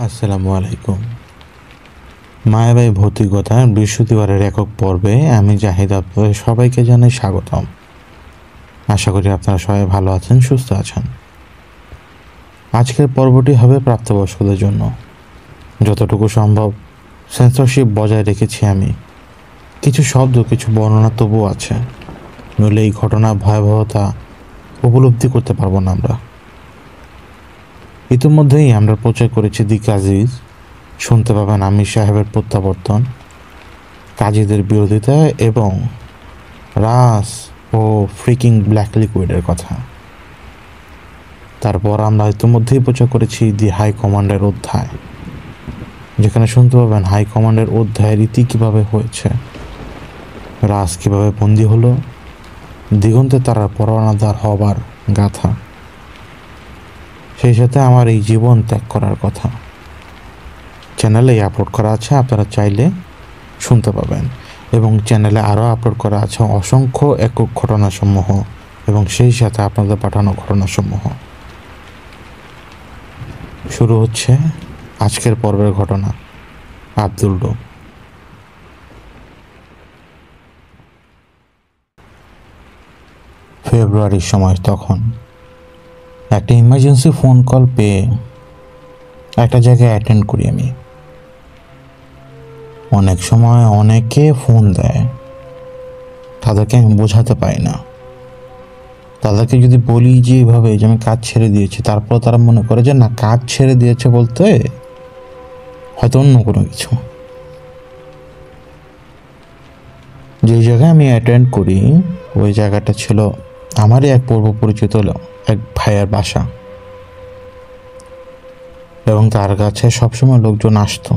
আসসালামু আলাইকুম। মায়াবাই ভৌতিকতার বৃহস্পতিবারের একক পর্বে আমি জাহিদ আপনাদের সবাইকে জানাই স্বাগতম। আশা করি আপনারা সবাই ভালো আছেন, সুস্থ আছেন। আজকের পর্বটি হবে প্রাপ্তবয়স্কদের জন্য। যতটুকু সম্ভব সেন্সরশিপ বজায় রেখেছি আমি। কিছু শব্দ, কিছু বর্ণনা তবুও আছে, নইলে এই ঘটনার ভয়াবহতা উপলব্ধি করতে পারবো না আমরা। ইতিমধ্যেই আমরা প্রচার করেছি দি কাজিজ, শুনতে পাবেন আমির সাহেবের প্রত্যাবর্তন, কাজীদের বিরোধিতা এবং রাস ও ফ্রিকিং ব্ল্যাক লিকুইডের কথা। তারপর আমরা ইতিমধ্যেই প্রচার করেছি দি হাই কমান্ডের অধ্যায়, যেখানে শুনতে পাবেন হাই কমান্ডের অধ্যায়ের রীতি কীভাবে হয়েছে, রাস কীভাবে বন্দী হলো, দিগন্তে তারা পরোয়ানাদার হবার গাথা, সেই সাথে আমার এই জীবন ত্যাগ করার কথা। চ্যানেলেই আপলোড করা আছে, আপনারা চাইলে শুনতে পাবেন। এবং চ্যানেলে আরও আপলোড করা আছে অসংখ্য একক ঘটনাসমূহ এবং সেই সাথে আপনাদের পাঠানো ঘটনাসমূহ। শুরু হচ্ছে আজকের পর্বের ঘটনা, আব্দুল ডোম। ফেব্রুয়ারির সময় তখন একটা ইমার্জেন্সি ফোন কল পেয়ে একটা জায়গায় অ্যাটেন্ড করি আমি। অনেক সময় অনেকে ফোন দেয়, তাদেরকে আমি বোঝাতে পারি না। তাদেরকে যদি বলি যে এইভাবে যে আমি কাজ ছেড়ে দিয়েছি, তারপর তারা মনে করে যে না, কাজ ছেড়ে দিয়েছে বলতে হয়তো অন্য কোনো কিছু। যে জায়গায় আমি অ্যাটেন্ড করি ওই জায়গাটা ছিল আমারই এক পূর্ব পরিচিত এক ভাইয়ের বাসা, এবং তার কাছে সবসময় লোকজন আসতো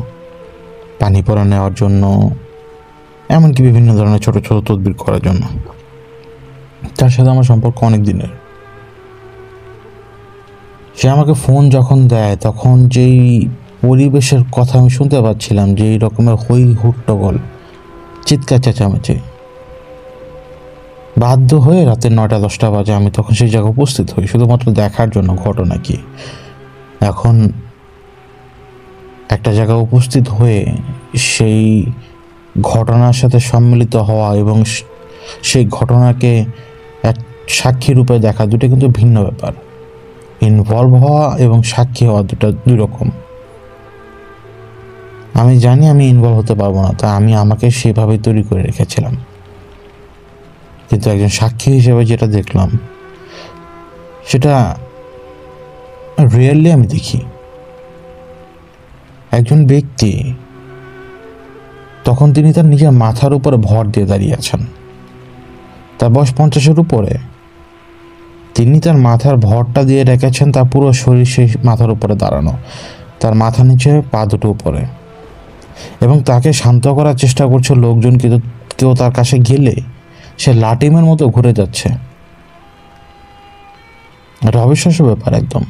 পানি পড়া নেওয়ার জন্য, এমনকি বিভিন্ন ধরনের ছোট ছোট তদবির করার জন্য। তার সাথে আমার সম্পর্ক অনেক দিনের। সে আমাকে ফোন যখন দেয় তখন যেই পরিবেশের কথা আমি শুনতে পাচ্ছিলাম, যে এই রকমের হই হুট্টগোল, চিৎকার চেঁচামেচি, বাধ্য হয়ে রাতের 9টা-10টা বাজে আমি তখন সেই জায়গায় উপস্থিত হই শুধুমাত্র দেখার জন্য ঘটনা কি। এখন একটা জায়গায় উপস্থিত হয়ে সেই ঘটনার সাথে সম্মিলিত হওয়া এবং সেই ঘটনাকে এক সাক্ষী রূপে দেখা, দুটো কিন্তু ভিন্ন ব্যাপার। ইনভলভ হওয়া এবং সাক্ষী হওয়া দুই রকম। আমি জানি আমি ইনভলভ হতে পারবো না, তা আমি আমাকে সেভাবেই তৈরি করে রেখেছিলাম। কিন্তু একজন সাক্ষী হিসেবে যেটা দেখলাম সেটা রিয়েলি আমি দেখি। একজন ব্যক্তি তখন তিনি তার নিজের মাথার উপরে ভর দিয়ে দাঁড়িয়ে আছেন। তার বয়স 50-এর উপরে। তিনি তার মাথার ভরটা দিয়ে রেখেছেন তার পুরো শরীর সেই মাথার উপরে দাঁড়ানো, তার মাথা নিচে, পা দুটো উপরে, এবং তাকে শান্ত করার চেষ্টা করছে লোকজন। কিন্তু কেউ তার কাছে গেলে সে লাটিমের মতো ঘুরে যাচ্ছে। এটা অবিশ্বাস্য ব্যাপার একদম।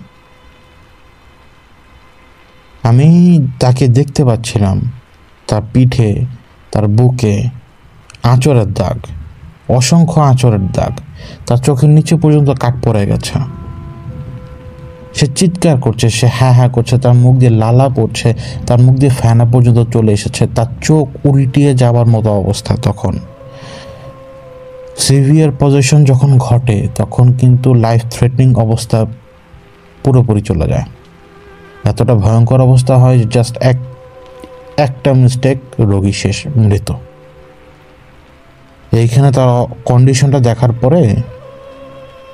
আমি তাকে দেখতে পাচ্ছিলাম, তার পিঠে, তার বুকে আঁচড়ের দাগ, অসংখ্য আঁচড়ের দাগ, তার চোখের নিচে পর্যন্ত কাট পড়ে গেছে। সে চিৎকার করছে, সে হ্যাঁ হ্যাঁ করছে, তার মুখ দিয়ে লালা পড়ছে, তার মুখ দিয়ে ফেনা পর্যন্ত চলে এসেছে, তার চোখ উল্টিয়ে যাবার মতো অবস্থা। তখন সিভিয়ার পজিশন যখন ঘটে তখন কিন্তু লাইফ থ্রেটনিং অবস্থা পুরোপুরি চলে যায়। এতটা ভয়ঙ্কর অবস্থা হয় যে জাস্ট একটা মিস্টেক, রোগী শেষ, মৃত। এইখানে তার কন্ডিশনটা দেখার পরে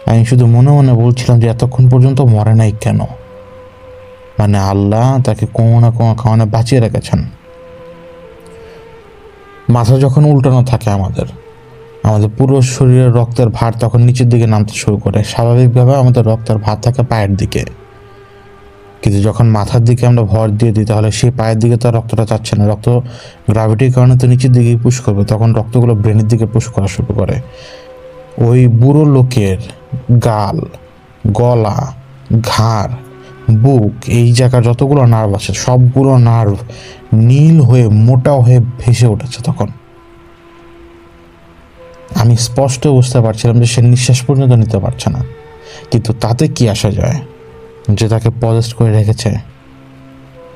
আমি শুধু মনে মনে বলছিলাম যে এতক্ষণ পর্যন্ত মরে নাই কেন? মানে আল্লাহ তাকে কোনো না কোনো কারণে বাঁচিয়ে রেখেছেন। মাথা যখন উল্টানো থাকে আমাদের পুরো শরীরের রক্তের ভার তখন নিচের দিকে নামতে শুরু করে। স্বাভাবিকভাবে আমাদের রক্তের ভার থাকে পায়ের দিকে, কিন্তু যখন মাথার দিকে আমরা ভর দিয়ে দিই তাহলে সেই পায়ের দিকে তো রক্তটা যাচ্ছে না। রক্ত গ্র্যাভিটির কারণে তো নিচের দিকেই পুশ করবে, তখন রক্তগুলো ব্রেনের দিকে পুশ করা শুরু করে। ওই বুড়ো লোকের গাল, গলা, ঘাড়, বুক, এই জায়গার যতগুলো নার্ভ আছে সবগুলো নার্ভ নীল হয়ে মোটা হয়ে ভেসে উঠেছে। তখন আমি স্পষ্ট বুঝতে পারছিলাম যে সে নিঃশ্বাস পর্যন্ত নিতে পারছে না, কিন্তু তাতে কি আসা যায় যে তাকে পজেস্ট করে রেখেছে।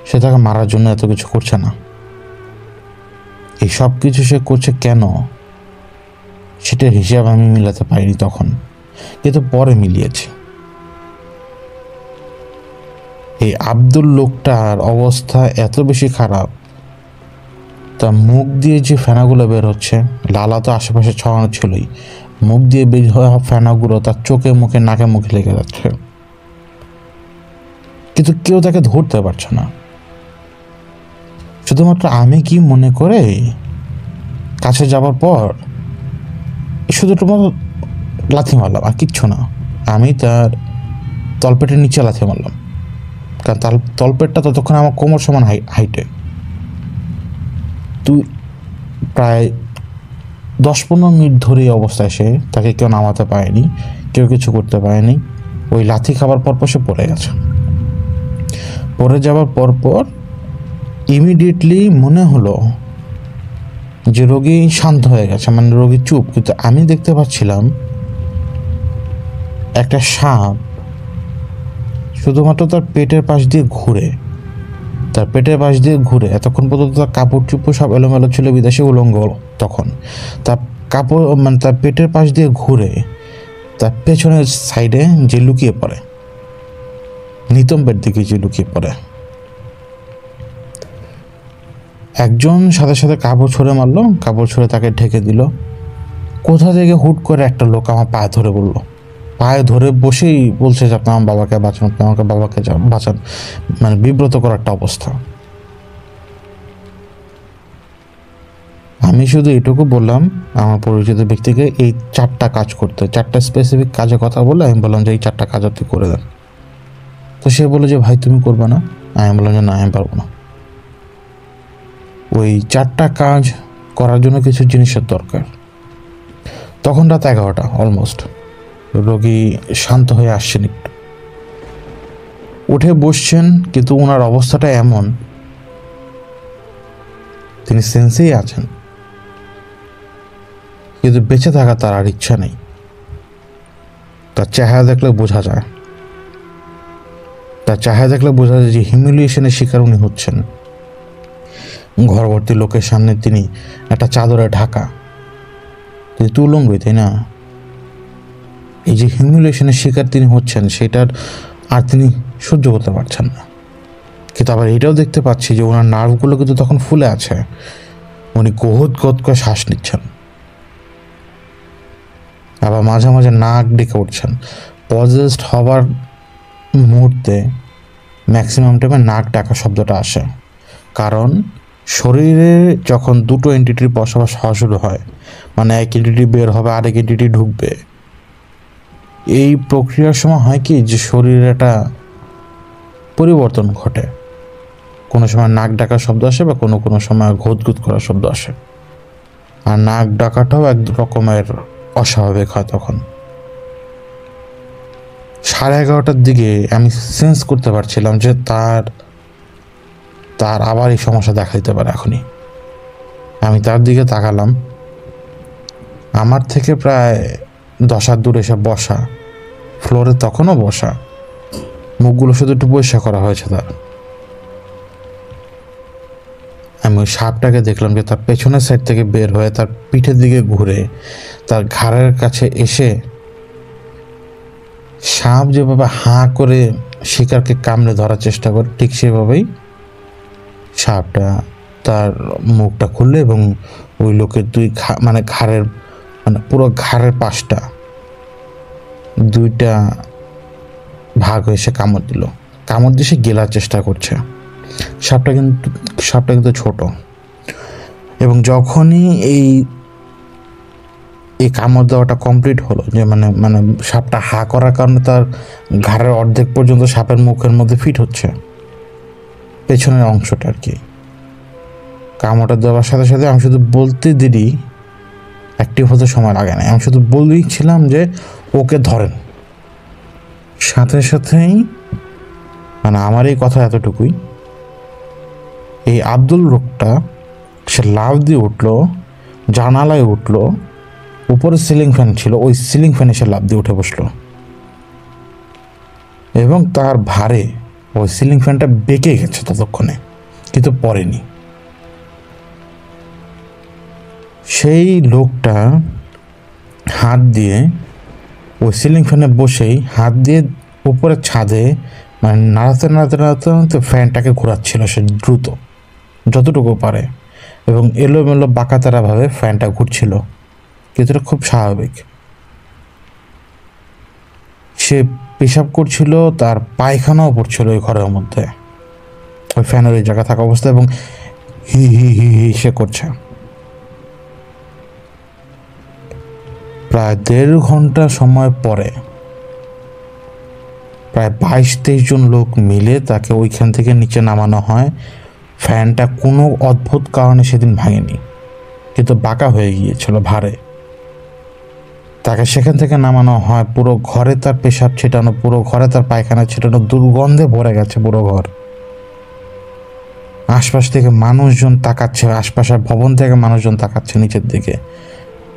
সে তাকে মারার জন্য এত কিছু করছে না। এই সব কিছু সে করছে কেন, সেটার হিসাব আমি মিলাতে পারিনি তখন, কিন্তু পরে মিলিয়েছি। এই আব্দুল লোকটার অবস্থা এত বেশি খারাপ, তার মুখ দিয়ে যে ফেনাগুলো বের হচ্ছে, লালা তো আশেপাশে ছড়ানো ছিলই, মুখ দিয়ে বের হওয়া ফেনাগুলো তার চোখে মুখে নাকে মুখে লেগে যাচ্ছে, কিন্তু কেউ তাকে ধরতে পারছে না। শুধুমাত্র আমি কি মনে করে কাছে যাবার পর শুধু তোমার লাথি মারলাম, আর কিচ্ছু না। আমি তার তলপেটের নিচে লাথি মারলাম, কারণ তার তলপেটটা ততক্ষণ আমার কোমর সমান হাইটে। তুই প্রায় 10-15 মিনিট ধরে এই অবস্থায় সে, তাকে কেউ নামাতে পারেনি, কেউ কিছু করতে পারেনি। ওই লাথি খাবার পরপর সে পড়ে গেছে। পড়ে যাওয়ার পরপর ইমিডিয়েটলি মনে হলো যে রোগী শান্ত হয়ে গেছে, মানে রোগী চুপ। কিন্তু আমি দেখতে পাচ্ছিলাম একটা সাপ শুধুমাত্র তার পেটের পাশ দিয়ে ঘুরে, এতক্ষণ পর্যন্ত তার কাপড় চুপড় সব এলোমেলো ছিল, বিদেশে উলঙ্গ। তখন তার কাপড় মানে তার পেটের পাশ দিয়ে ঘুরে তার পেছনের সাইডে যে লুকিয়ে পড়ে, নিতম্বের দিকে যে লুকিয়ে পড়ে। একজন সাথে সাথে কাপড় ছুঁড়ে মারলো, কাপড় ছুঁড়ে তাকে ঢেকে দিল। কোথা থেকে হুট করে একটা লোক আমার পায়ে ধরে বললো, পায়ে ধরে বসেই বলছে যে আপনি আমার বাবাকে বাঁচান, আপনি আমাকে বাবাকে বাঁচান, মানে বিব্রত করার একটা অবস্থা। আমি শুধু এটুকু বললাম আমার পরিচিত ব্যক্তিকে এই 4টা কাজ করতে, 4টা স্পেসিফিক কাজের কথা বলে আমি বললাম যে এই 4টা কাজ আপনি করে দেন। তো সে বলে যে ভাই তুমি করবে না? আমি বললাম যে না, আমি পারবো না। ওই 4টা কাজ করার জন্য কিছু জিনিসের দরকার। তখন রাত 11টা অলমোস্ট, রোগী শান্ত হয়ে আসছেন, একটু উঠে বসছেন, কিন্তু ওনার অবস্থাটা এমন তিনি সেন্সেই আছেন, কিন্তু বেঁচে থাকা তার আর ইচ্ছা নেই। তার চেহারা দেখলে বোঝা যায়, যে হিউমিলিয়েশনের শিকার উনি হচ্ছেন। ঘরভর্তি লোকের সামনে তিনি একটা চাদরে ঢাকা, তিনি তো উলঙ্গই, তাই না? এই যে হিউমিলিয়েশনের শিকার তিনি হচ্ছেন, সেটার আর তিনি সহ্য করতে পারছেন না। কিন্তু আবার এটাও দেখতে পাচ্ছি যে ওনার নার্ভগুলো কিন্তু তখন ফুলে আছে, উনি গহৎ করে শ্বাস নিচ্ছেন, আবার মাঝে মাঝে নাক ডেকে উঠছেন। পজেসড হবার মুহূর্তে ম্যাক্সিমাম টাইমে নাক ডাকা শব্দটা আসে, কারণ শরীরে যখন দুটো এন্টিটির বসবাস হওয়া শুরু হয়, মানে এক এন্টিটি বের হবে, আরেক এন্টিটি ঢুকবে, এই প্রক্রিয়ার সময় হয় কি যে শরীরে একটা পরিবর্তন ঘটে। কোনো সময় নাক ডাকার শব্দ আসে, বা কোনো কোনো সময় ঘুতঘুত করার শব্দ আসে, আর নাক ডাকাটাও এক রকমের অস্বাভাবিক হয়। তখন 11:30টার দিকে আমি সেন্স করতে পারছিলাম যে তার আবার এই সমস্যা দেখা দিতে পারে এখনই। আমি তার দিকে তাকালাম, আমার থেকে প্রায় 10 হাত দূরে এসে বসা, ফ্লোরে তখনও বসা, মুখগুলো শুধু একটু পরিষ্কার করা হয়েছে তার। আমি ওই সাপটাকে দেখলাম যে তার পেছনের সাইড থেকে বের হয়ে তার পিঠের দিকে ঘুরে তার ঘাড়ের কাছে এসে, সাপ যেভাবে হাঁ করে শিকারকে কামড়ে ধরার চেষ্টা করে, ঠিক সেভাবেই সাপটা তার মুখটা খুললো এবং ওই লোকের মানে ঘাড়ের, মানে পুরো ঘাড়ের পাশটা 2টা ভাগ হয়ে সে কামড় দিয়ে সে গেলার চেষ্টা করছে। সাপটা কিন্তু ছোট, এবং যখনই এই কামড় দেওয়াটা কমপ্লিট হলো, যে মানে সাপটা হা করার কারণে তার ঘাড়ের অর্ধেক পর্যন্ত সাপের মুখের মধ্যে ফিট হচ্ছে, পেছনের অংশটা আর কি। কামড়টা দেওয়ার সাথে সাথে আমি শুধু বলতে দেরি, অ্যাক্টিভ হতে সময় লাগে না, আমি শুধু বলেইছিলাম যে ওকে ধরেন। সাথে সাথেই, মানে আমার এই কথা এতটুকুই, এই আব্দুল লোকটা সে লাফ দিয়ে উঠলো, জানালায় উঠলো, উপরে সিলিং ফ্যান ছিল, ওই সিলিং ফ্যানে সে লাফ দিয়ে উঠে বসলো, এবং তার ভারে ওই সিলিং ফ্যানটা বেঁকে গেছে ততক্ষণে, কিন্তু পড়েনি। সেই লোকটা হাত দিয়ে ওই সিলিং ফ্যানে বসেই হাত দিয়ে উপরে ছাদে মানে নাড়াতে নাড়াতে নাড়াতে নাড়াতে ফ্যানটাকে ঘোরাচ্ছিল সে দ্রুত যতটুকু পারে, এবং এলোমেলো বাঁকাতারাভাবে ফ্যানটা ঘুরছিল, কিন্তু এটা খুব স্বাভাবিক। সে পেশাব করছিল, তার পায়খানাও পড়ছিল ওই ঘরের মধ্যে ওই ফ্যানের ওই জায়গা থাকা অবস্থা, এবং হি হি হি হি সে করছে। প্রায় 1.5 ঘন্টা সময় পরে প্রায় 22-23 জন লোক মিলে তাকে ওইখান থেকে নিচে নামানো হয়। ফ্যানটা কোনো অদ্ভুত কারণে সেদিন ভাঙেনি, কিন্তু বাঁকা হয়ে গিয়েছিল ভারে। তাকে সেখান থেকে নামানো হয়, পুরো ঘরে তার পেশাব ছিটানো, পুরো ঘরে তার পায়খানা ছিটানো, দুর্গন্ধে ভরে গেছে পুরো ঘর। আশপাশ থেকে মানুষজন তাকাচ্ছে, আশপাশের ভবন থেকে মানুষজন তাকাচ্ছে নিচের দিকে,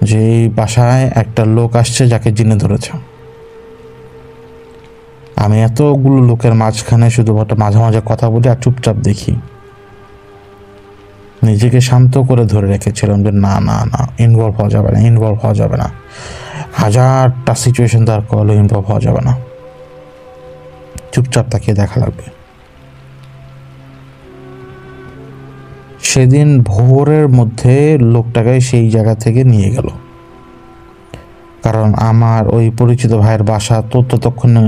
যে এই বাসায় একটা লোক আসছে যাকে জিনে ধরেছে। আমি এতগুলো লোকের মাঝখানে শুধুমাত্র মাঝে মাঝে কথা বলি আর চুপচাপ দেখি। নিজেকে শান্ত করে ধরে রেখেছিলাম যে না না না, ইনভলভ হওয়া যাবে না, ইনভলভ হওয়া যাবে না। হাজারটা সিচুয়েশন তার কলে ইনভলভ হওয়া যাবে না, চুপচাপ তাকিয়ে দেখা লাগবে। সেদিন ভোরের মধ্যে লোকটাকে সেই জায়গা থেকে নিয়ে গেল, কারণ আমার ওই পরিচিত ভাইয়ের বাসা তো ততক্ষণে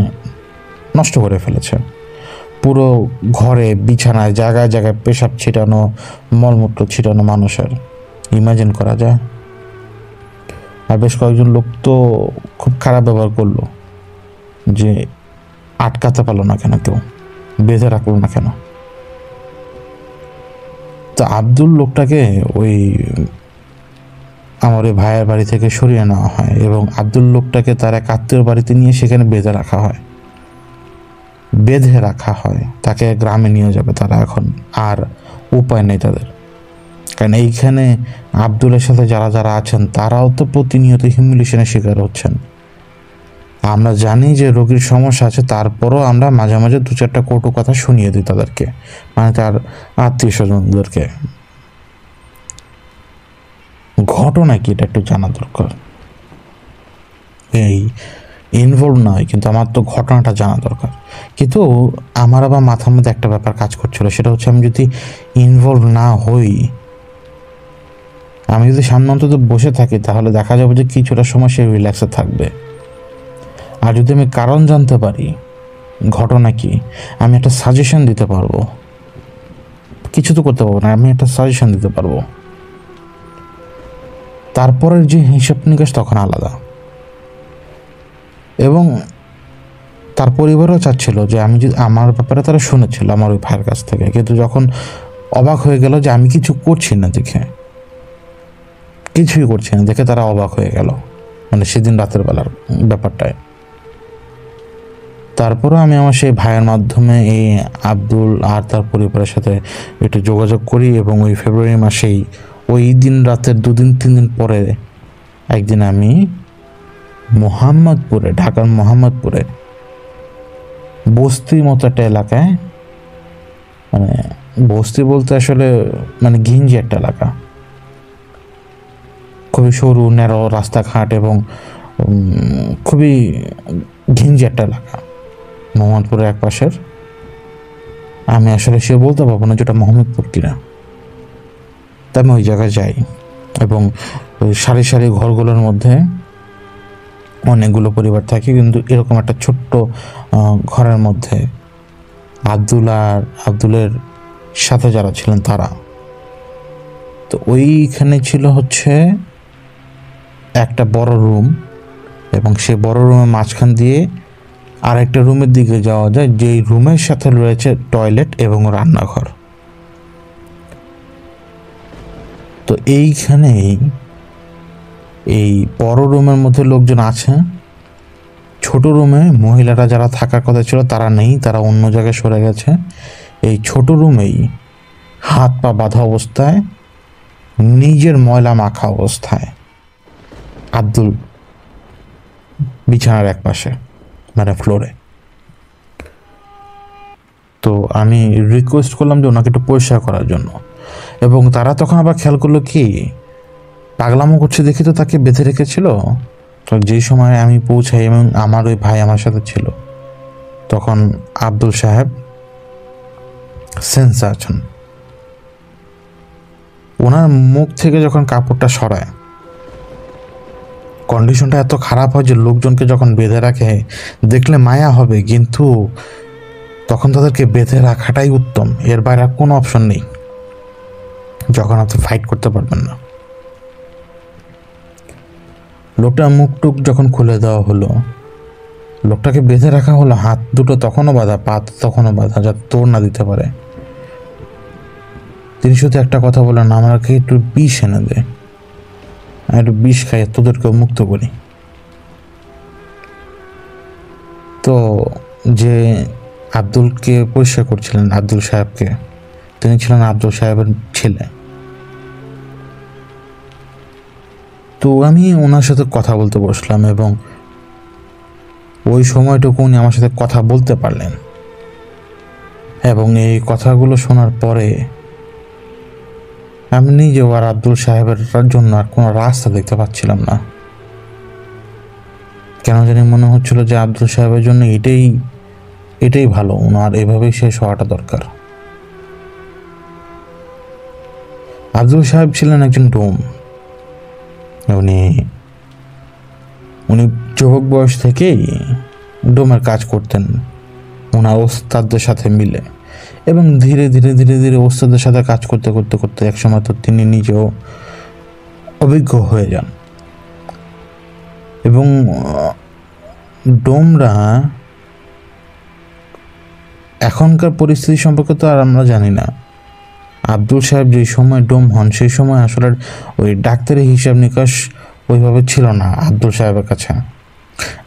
নষ্ট করে ফেলেছে। পুরো ঘরে বিছানায় জায়গায় জায়গায় পেশাব ছিটানো, মলমূত্র ছিটানো মানুষের, ইমাজিন করা যায়। আর বেশ কয়েকজন লোক তো খুব খারাপ ব্যবহার করলো, যে আটকাতে পারলো না কেন, কেউ বেঁধে রাখলো না কেন। তো আব্দুল লোকটাকে ওই আমার ওই ভাইয়ের বাড়ি থেকে সরিয়ে নেওয়া হয়, এবং আব্দুল লোকটাকে তার এক আত্মীয়র বাড়িতে নিয়ে সেখানে বেঁধে রাখা হয়। তাকে গ্রামে নিয়ে যাবে তারা এখন, আর উপায় নেই তাদের। কারণ এইখানে আব্দুলের সাথে যারা যারা আছেন তারাও তো প্রতিনিয়ত হিউমিলিয়েশনের শিকার হচ্ছেন। আমরা জানি যে রোগীর সমস্যা আছে, তারপরও আমরা মাঝে মাঝে 2-4টা কটু কথা শুনিয়ে দিই তাদেরকে, মানে তার আত্মীয় স্বজনদেরকে। ঘটনা কি এটা একটু জানা দরকার। এই ইনভলভ নয়, কিন্তু আমার তো ঘটনাটা জানা দরকার। কিন্তু আমার আবার মাথার মধ্যে একটা ব্যাপার কাজ করছিল, সেটা হচ্ছে আমি যদি ইনভলভ না হই, আমি যদি সামনে অন্তত বসে থাকি, তাহলে দেখা যাবে যে কিছুটা সময় সে রিল্যাক্সে থাকবে। আর যদি আমি কারণ জানতে পারি ঘটনা কি, আমি একটা সাজেশন দিতে পারবো। কিছু তো করতে পারবো না, আমি একটা সাজেশন দিতে পারবো। তারপরের যে হিসাব নিকাশ তখন আলাদা। এবং তার পরিবারও চাচ্ছিল যে আমি যদি, আমার ব্যাপারে তারা শুনেছিল আমার ওই ভাইয়ের কাছ থেকে, কিন্তু যখন অবাক হয়ে গেল যে আমি কিছু করছি না দেখে, কিছুই করছি না দেখে তারা অবাক হয়ে গেল, মানে সেদিন রাতের বেলার ব্যাপারটায়। তারপরও আমি আমার সেই ভাইয়ের মাধ্যমে এই আব্দুল আর তার পরিবারের সাথে একটু যোগাযোগ করি, এবং ওই ফেব্রুয়ারি মাসেই ওই দিন রাতের 2-3 দিন পরে একদিন আমি মোহাম্মদপুরে, ঢাকার মোহাম্মদপুরে বস্তির মতো একটা এলাকায়, মানে বস্তি বলতে আসলে মানে ঘিঞ্জি একটা এলাকা, খুবই সরু ন্যারো রাস্তাঘাট এবং খুবই ঘিঞ্জি একটা এলাকা মোহাম্মদপুরের এক পাশের। আমি আসলে সে বলতে পারবো না যেটা মোহাম্মদপুর কিনা। তাই আমি ওই জায়গায় যাই, এবং ওই সারি সারি ঘরগুলোর মধ্যে অনেকগুলো পরিবার থাকে, কিন্তু এরকম একটা ছোট্ট ঘরের মধ্যে আব্দুল আর আব্দুলের সাথে যারা ছিলেন তারা। তো ওইখানে ছিল হচ্ছে একটা বড় রুম, এবং সেই বড় রুমের মাঝখান দিয়ে আরেকটা রুমের দিকে যাওয়া যায়, যেই রুমের সাথে রয়েছে টয়লেট এবং রান্নাঘর। তো এইখানেই এই বড় রুমের মধ্যে লোকজন আছে, ছোট রুমে মহিলারা যারা থাকার কথা ছিল তারা নেই, তারা অন্য জায়গায় সরে গেছে। এই ছোট রুমেই হাত পা বাঁধা অবস্থায়, নিজের ময়লা মাখা অবস্থায় আব্দুল বিছানার এক পাশে, মানে ফ্লোরে। তো আমি রিকোয়েস্ট করলাম যে ওনাকে একটু পরিষ্কার করার জন্য, এবং তারা তখন আবার খেয়াল করলো কি পাগলামো করছে দেখি তো তাকে বেঁধে রেখেছিল। তো যেই সময় আমি পৌঁছাই এবং আমার ওই ভাই আমার সাথে ছিল, তখন আব্দুল সাহেব সেন্সে আছেন। ওনার মুখ থেকে যখন কাপড়টা সরায়, কন্ডিশনটা এত খারাপ হয় যে লোকজনকে যখন বেঁধে রাখে দেখলে মায়া হবে, কিন্তু তখন তাদেরকে বেঁধে রাখাটাই উত্তম, এর বাইরে আর কোনো অপশন নেই যখন আপনি ফাইট করতে পারবেন না। লোকটার মুখ টুক যখন খুলে দেওয়া হলো, লোকটাকে বেঁধে রাখা হলো, হাত দুটো তখনও বাঁধা, পা তখনও বাঁধা, যাতে তোড় না দিতে পারে। তিনি শুধু একটা কথা বললেন, আমাকে একটু বিষ এনে দে, একটু বিষ খাই, তোদেরকেও মুক্ত করি। তো যে আব্দুলকে পরিষ্কার করছিলেন, আব্দুল সাহেবকে, তিনি ছিলেন আব্দুল সাহেবের ছেলে। তো আমি ওনার সাথে কথা বলতে বসলাম এবং ওই সময়টুকু উনি আমার সাথে কথা বলতে পারলেন, এবং এই কথাগুলো শোনার পরে আমি নিজেও আর আব্দুল সাহেবের জন্য আর কোনো রাস্তা দেখতে পাচ্ছিলাম না। কেন জানি মনে হচ্ছিল যে আব্দুল সাহেবের জন্য এটাই ভালো, ওনার এভাবেই শেষ হওয়াটা দরকার। আব্দুল সাহেব ছিলেন একজন ডোম। উনি যুবক বয়স থেকেই ডোমের কাজ করতেন ওনার ওস্তাদদের সাথে মিলে, এবং ধীরে ধীরে ধীরে ধীরে ওস্তাদের সাথে কাজ করতে করতে করতে একসময় তো তিনি নিজেও অভিজ্ঞ হয়ে যান। এবং ডোমরা এখনকার পরিস্থিতি সম্পর্কে তো আর আমরা জানি না। আব্দুল সাহেব যেই সময় ডোম হন সেই সময় আসলে ওই ডাক্তারি হিসাব নিকাশ ওইভাবে ছিল না আব্দুল সাহেবের কাছে।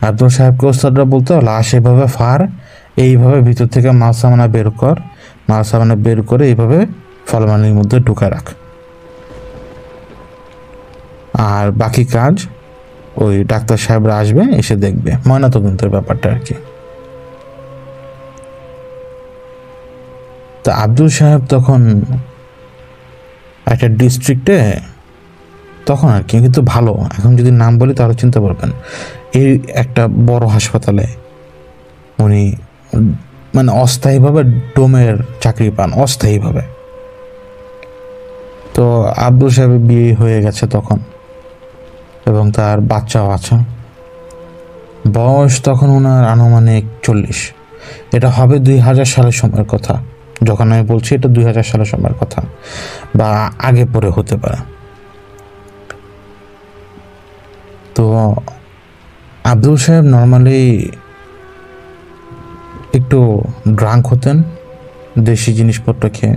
আব্দুল সাহেবকে ওস্তাদরা বলতো, লাশ এভাবে ফার, এইভাবে ভিতর থেকে মাল সামানা বের কর, মাল সামানা বের করে এইভাবে ফলমানির মধ্যে ঢুকে রাখ, আর বাকি কাজ ওই ডাক্তার সাহেবরা আসবে, এসে দেখবে, ময়নাতদন্তের ব্যাপারটা আর কি। তা আব্দুল সাহেব তখন একটা ডিস্ট্রিক্টে, তখন আর কি, কিন্তু ভালো, এখন যদি নাম বলি তাহলে চিনতে পারবেন, এই একটা বড় হাসপাতালে উনি মানে অস্থায়ীভাবে ডোমের চাকরি পান, অস্থায়ীভাবে। তো আব্দুল সাহেবের বিয়ে হয়ে গেছে তখন, এবং তার বাচ্চাও আছে। বয়স তখন ওনার আনুমানিক 40। এটা হবে 2000 সালের সময়ের কথা, যখন আমি বলছি এটা 2000 সালের সময়ের কথা, বা আগে পরে হতে পারে। তো আব্দুল সাহেব নর্মালি একটু ড্রাঙ্ক হতেন দেশি জিনিসপত্র খেয়ে,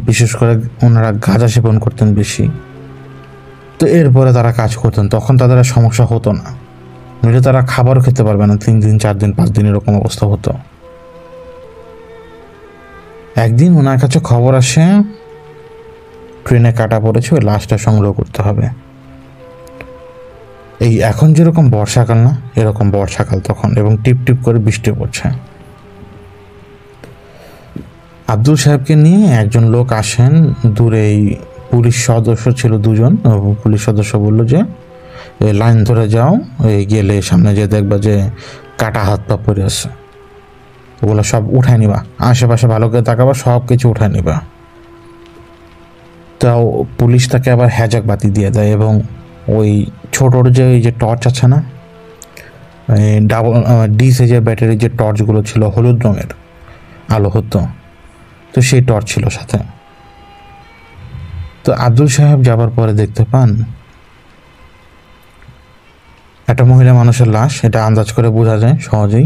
বিশেষ করে ওনারা গাঁজা সেবন করতেন বেশি। তো এরপরে তারা কাজ করতেন, তখন তাদের আর সমস্যা হতো না, নইলে তারা খাবারও খেতে পারবে না, 3 দিন 4 দিন 5 দিন এরকম অবস্থা হতো। একদিন ওনার কাছে খবর আসে ট্রেনে কাটা পড়েছে, ওই লাশটা সংগ্রহ করতে হবে। এই এখন যেরকম বর্ষাকাল না, এরকম বর্ষাকাল তখন, এবং টিপ টিপ করে বৃষ্টি পড়ছে। আব্দুল সাহেবকে নিয়ে একজন লোক আসেন, দূরেই পুলিশ সদস্য ছিল 2 জন। পুলিশ সদস্য বলল যে লাইন ধরে যাও, এই গেলে সামনে যে দেখবা যে কাটা হাত পা পড়ে আছে, ওগুলো সব উঠায় নিবা, আশেপাশে ভালো করে তাকাবা, সব কিছু উঠায় নিবা। তাও পুলিশ তাকে আবার হ্যাজাক বাতি দিয়ে দেয়, এবং ওই ছোটোর যে এই যে টর্চ আছে না, ডাবল ডি সাইজের ব্যাটারির যে টর্চগুলো ছিল, হলুদ রঙের আলো হতো, তো সেই টর্চ ছিল সাথে। তো আব্দুল সাহেব যাবার পরে দেখতে পান একটা মহিলা মানুষের লাশ, এটা আন্দাজ করে বোঝা যায় সহজেই।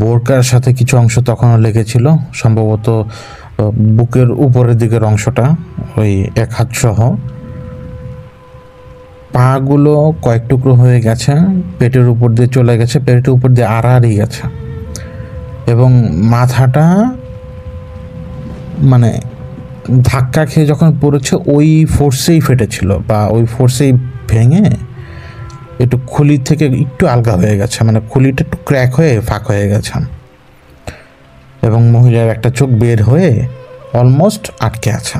বোরকার সাথে কিছু অংশ তখনও লেগেছিল, সম্ভবত বুকের উপরের দিকের অংশটা, ওই 1 হাত সহ। পাগুলো কয়েক টুকরো হয়ে গেছে, পেটের উপর দিয়ে চলে গেছে, পেটের উপর দিয়ে আড়াআড়ি গেছে, এবং মাথাটা মানে ধাক্কা খেয়ে যখন পড়েছে ওই ফোর্সেই ফেটেছিল, বা ওই ফোর্সেই ভেঙে একটু খুলি থেকে একটু আলগা হয়ে গেছে, মানে খুলিটা একটু ক্র্যাক হয়ে ফাঁক হয়ে গেছে। এবং মহিলার একটা চোখ বের হয়ে অলমোস্ট আটকে আছে।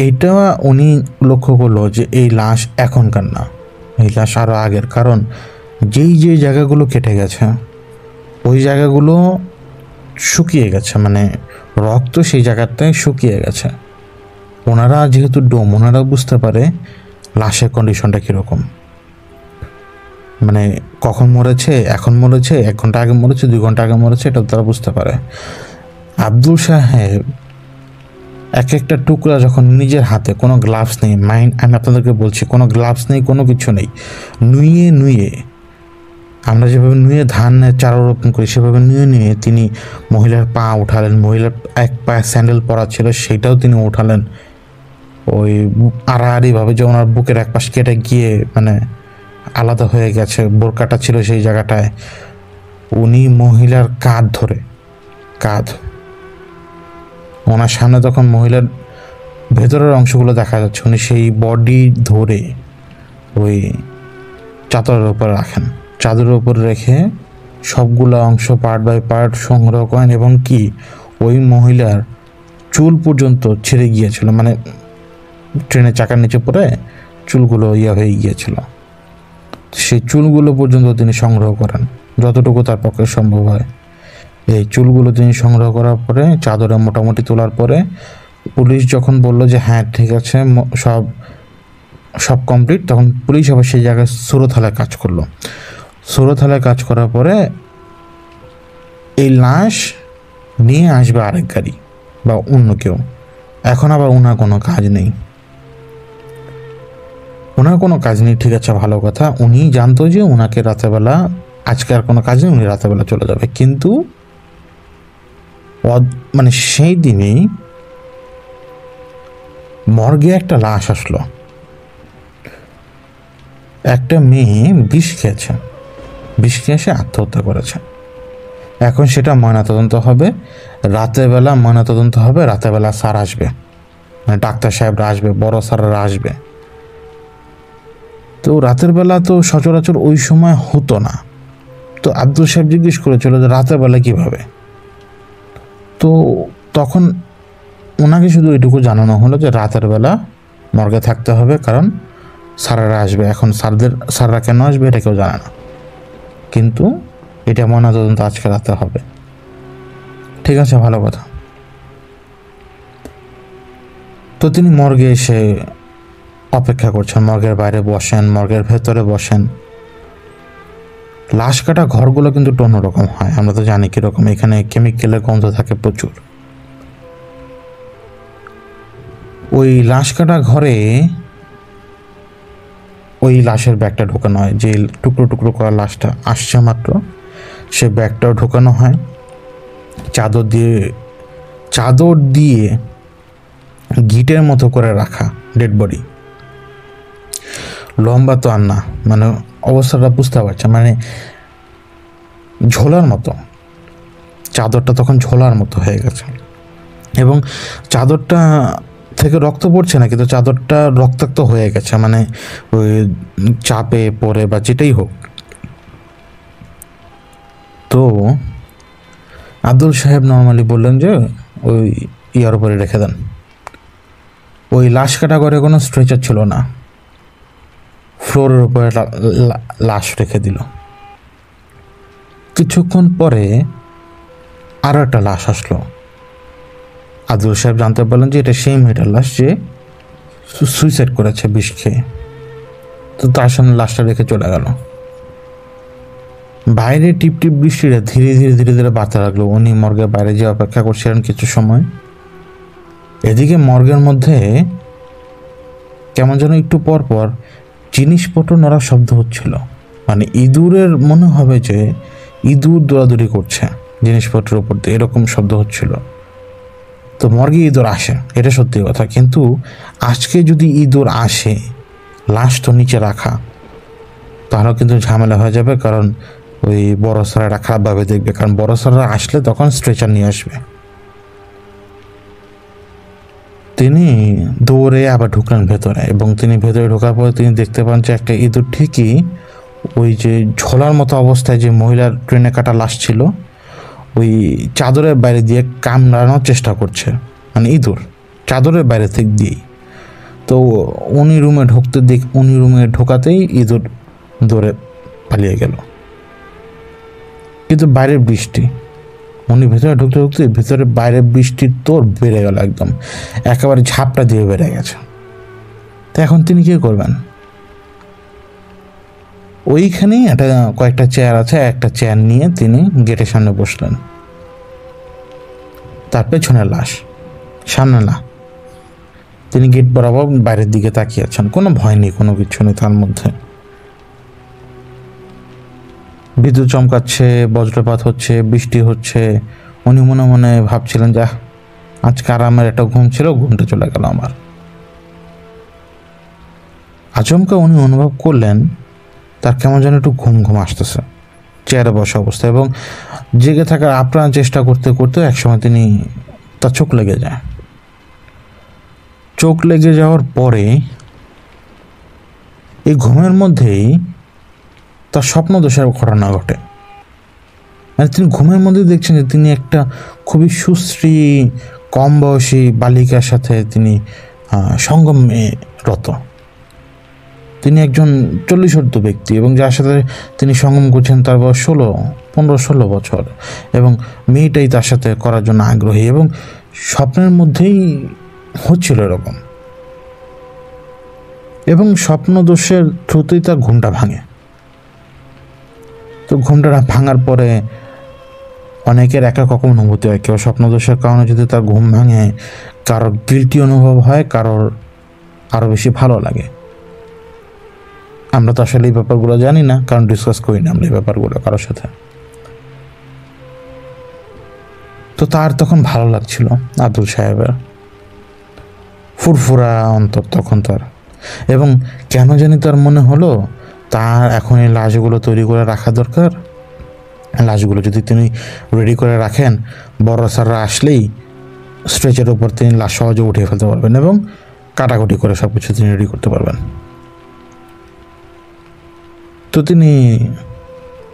এইটা উনি লক্ষ্য করলো যে এই লাশ এখনকার না, এই লাশ আরও আগের, কারণ যেই জায়গাগুলো কেটে গেছে ওই জায়গাগুলো শুকিয়ে গেছে, মানে রক্ত সেই জায়গাটায় শুকিয়ে গেছে। ওনারা যেহেতু ডোম, ওনারা বুঝতে পারে লাশের কন্ডিশনটা কীরকম, মানে কখন মরেছে, এখন মরেছে, 1 ঘন্টা আগে মরেছে, 2 ঘন্টা আগে মরেছে, এটা তারা বুঝতে পারে। আব্দুল সাহেব এক একটা টুকরা যখন নিজের হাতে, কোনো গ্লাভস নেই, আমি আপনাদেরকে বলছি কোনো গ্লাভস নেই, কোনো কিছু নেই, নুয়ে আমরা যেভাবে নুয়ে ধানের চারা রোপণ করি সেভাবে নুয়ে তিনি মহিলার পা উঠালেন। মহিলার এক পায়ে স্যান্ডেল পরা ছিল সেটাও তিনি উঠালেন, ওই আড়াআড়িভাবে যে ওনার বুকের এক পাশ কেটে গিয়ে মানে আলাদা হয়ে গেছে, বোরকাটা ছিল সেই জায়গাটায়। উনি মহিলার কাঁধ ওনার সামনে তখন মহিলার ভেতরের অংশগুলো দেখা যাচ্ছে, উনি সেই বডি ধরে ওই চাদরের উপর রাখেন, চাদরের উপর রেখে সবগুলো অংশ পার্ট বাই পার্ট সংগ্রহ করেন, এবং কি ওই মহিলার চুল পর্যন্ত ছিঁড়ে গিয়েছিল, মানে ট্রেনের চাকার নিচে পড়ে চুলগুলো হয়ে গিয়েছিল, সেই চুলগুলো পর্যন্ত তিনি সংগ্রহ করেন যতটুকু তার পক্ষে সম্ভব হয়। এই চুলগুলো তিনি সংগ্রহ করার পরে চাদরে মোটামুটি তোলার পরে পুলিশ যখন বলল যে হ্যাঁ ঠিক আছে সব কমপ্লিট, তখন পুলিশ আবার সেই জায়গায় সুরতহালায় কাজ করলো। সুরতহালায় কাজ করার পরে এই লাশ নিয়ে আসবে আরেক গাড়ি বা অন্য কেউ। এখন আবার ওনার কোনো কাজ নেই, ঠিক আছে, ভালো কথা। উনি জানতো যে ওনাকে রাতেরবেলা, আজকে আর কোনো কাজ নেই, উনি রাতেরবেলা চলে যাবে, কিন্তু মানে সেই দিনেই মর্গে একটা লাশ আসলো। একটা মেয়ে বিষ খেয়ে সে আত্মহত্যা করেছে। এখন সেটা ময়নাতদন্ত হবে, রাতেরবেলা ময়নাতদন্ত হবে, রাতেরবেলা স্যার আসবে, মানে ডাক্তার সাহেবরা আসবে, বড় স্যাররা আসবে। তো রাতের বেলা তো সচরাচর ওই সময় হতো না। তো আব্দুল সাহেব জিজ্ঞেস করেছিল যে রাতের বেলা কীভাবে, তো তখন ওনাকে শুধু এটুকু জানানো হলো যে রাতের বেলা মর্গে থাকতে হবে, কারণ স্যাররা আসবে। এখন স্যাররা কেন আসবে এটা কেউ জানে না, কিন্তু এটা ময়নাতদন্ত আজকে রাতে হবে। ঠিক আছে, ভালো কথা। তো তিনি মর্গে এসে অপেক্ষা করছেন, মর্গের বাইরে বসেন, মর্গের ভেতরে বসেন। লাশ কাটা ঘরগুলো কিন্তু একটু অন্যরকম হয়, আমরা তো জানি কীরকম, এখানে কেমিক্যালের গন্ধ থাকে প্রচুর। ওই লাশ কাটা ঘরে ওই লাশের ব্যাগটা ঢোকানো হয়, যে টুকরো টুকরো করা লাশটা আসছে মাত্র, সে ব্যাগটাও ঢোকানো হয়। চাদর দিয়ে গিটের মতো করে রাখা ডেড বডি, লম্বা তো আর না, মানে অবস্থাটা বুঝতে পারছে, মানে ঝোলার মতো, চাদরটা তখন ঝোলার মতো হয়ে গেছে, এবং চাদরটা থেকে রক্ত পড়ছে না, কিন্তু চাদরটা রক্তাক্ত হয়ে গেছে, মানে ওই চাপে পড়ে বা যেটাই হোক। তো আব্দুল সাহেব নর্মালি বললেন যে ওই ইয়ার উপরে রেখে দেন। ওই লাশ কাটা করে কোনো স্ট্রেচার ছিল না, ফ্লোরের উপরে লাশ রেখে দিল। কিছুক্ষণ পরে আরও একটা লাশ আসলো। আব্দুল সাহেব জানতে পারলেন যে এটা সেই মেয়েটার লাশ যে সুইসাইড করেছে বিষ খেয়ে। তো তার সামনে লাশটা রেখে চলে গেল। বাইরে টিপটিপ বৃষ্টিটা ধীরে ধীরে বাড়তে লাগলো। উনি মর্গের বাইরে যে অপেক্ষা করছিলেন কিছু সময়। এদিকে মর্গের মধ্যে কেমন যেন একটু পর পর জিনিসপত্র নড়ার শব্দ হচ্ছিল, মানে ইঁদুরের মনে হবে যে ইঁদুর দৌড়াদৌড়ি করছে জিনিসপত্রের উপর দিয়ে, এরকম শব্দ হচ্ছিল। তো মর্গে ইঁদুর আসে, এটা সত্যি কথা, কিন্তু আজকে যদি ইঁদুর আসে, লাশ তো নিচে রাখা, তাহলে কিন্তু ঝামেলা হয়ে যাবে, কারণ ওই বড় স্যারেরা খারাপভাবে দেখবে, কারণ বড় স্যাররা আসলে তখন স্ট্রেচার নিয়ে আসবে। তিনি দৌড়ে আবার ঢুকলেন ভেতরে, এবং তিনি ভেতরে ঢোকার পরে তিনি দেখতে পান যে একটা ইঁদুর ঠিকই ওই যে ঝোলার মতো অবস্থায় যে মহিলার ট্রেনে কাটা লাশ ছিল, ওই চাদরের বাইরে দিয়ে কামড়ানোর চেষ্টা করছে, মানে ইঁদুর চাদরের বাইরে থেকে দিয়েই। তো উনি রুমে ঢোকাতেই ইঁদুর দৌড়ে পালিয়ে গেল। কিন্তু বাইরের বৃষ্টি, উনি ভেতরে ঢুকতে ভিতরে বাইরের বৃষ্টির তোর বেড়ে গেল, একদম একেবারে ঝাপটা দিয়ে বেড়ে গেছে। তো এখন তিনি কী করবেন? ওইখানেই কয়েকটা চেয়ার আছে, একটা চেয়ার নিয়ে তিনি গেটের সামনে বসলেন। তার পেছনে লাশ, সামনে না। তিনি গেট বরাবর বাইরের দিকে তাকিয়ে আছেন, কোনো ভয় নেই, কোনো কিছু নেই তার মধ্যে। বিদ্যুৎ চমকাচ্ছে, বজ্রপাত হচ্ছে, বৃষ্টি হচ্ছে। উনি মনে মনে ভাবছিলেন যে আজকে আরামের একটা ঘুম ছিল, ঘুমটা চলে গেল আমার। আচমকা উনি অনুভব করলেন তার কেমন যেন একটু ঘুম ঘুম আসতেছে চেয়ারে বসা অবস্থায়, এবং জেগে থাকার আপ্রাণ চেষ্টা করতে করতে একসময় তার চোখ লেগে যায়। চোখ লেগে যাওয়ার পরে এই ঘুমের মধ্যেই তার স্বপ্ন দোষের ঘটনা ঘটে। মানে তিনি ঘুমের মধ্যে দেখছেন যে তিনি একটা খুবই সুশ্রী কম বয়সী বালিকার সাথে তিনি সঙ্গমে রত। তিনি একজন 40 ব্যক্তি, এবং যার সাথে তিনি সঙ্গম করছেন তার বয়স 15-16 বছর, এবং মেয়েটাই তার সাথে করার জন্য আগ্রহী, এবং স্বপ্নের মধ্যেই হচ্ছিল এরকম। এবং স্বপ্ন দোষের থ্রুতেই তার ঘুমটা ভাঙে। তো ঘুমটা ভাঙার পরে অনেকের এক এক রকম অনুভূতি হয়। কেউ স্বপ্নদোষের কারণে যদি তার ঘুম ভাঙে, কারোর গিল্টি অনুভব হয়, কারোর আরও বেশি ভালো লাগে। আমরা তো আসলে এই ব্যাপারগুলো জানি না, কারণ ডিসকাস করি না আমরা এই ব্যাপারগুলো কারোর সাথে। তো তার তখন ভালো লাগছিল, আব্দুল সাহেবের ফুরফুরা অন্তর তখন তার। এবং কেন জানি তার মনে হলো তার এখন এই লাশগুলো তৈরি করে রাখা দরকার। লাশগুলো যদি তিনি রেডি করে রাখেন, বড় স্যাররা আসলেই স্ট্রেচের উপর তিনি লাশ সহজে উঠিয়ে ফেলতে পারবেন, এবং কাটাকুটি করে সব কিছু তিনি রেডি করতে পারবেন। তো তিনি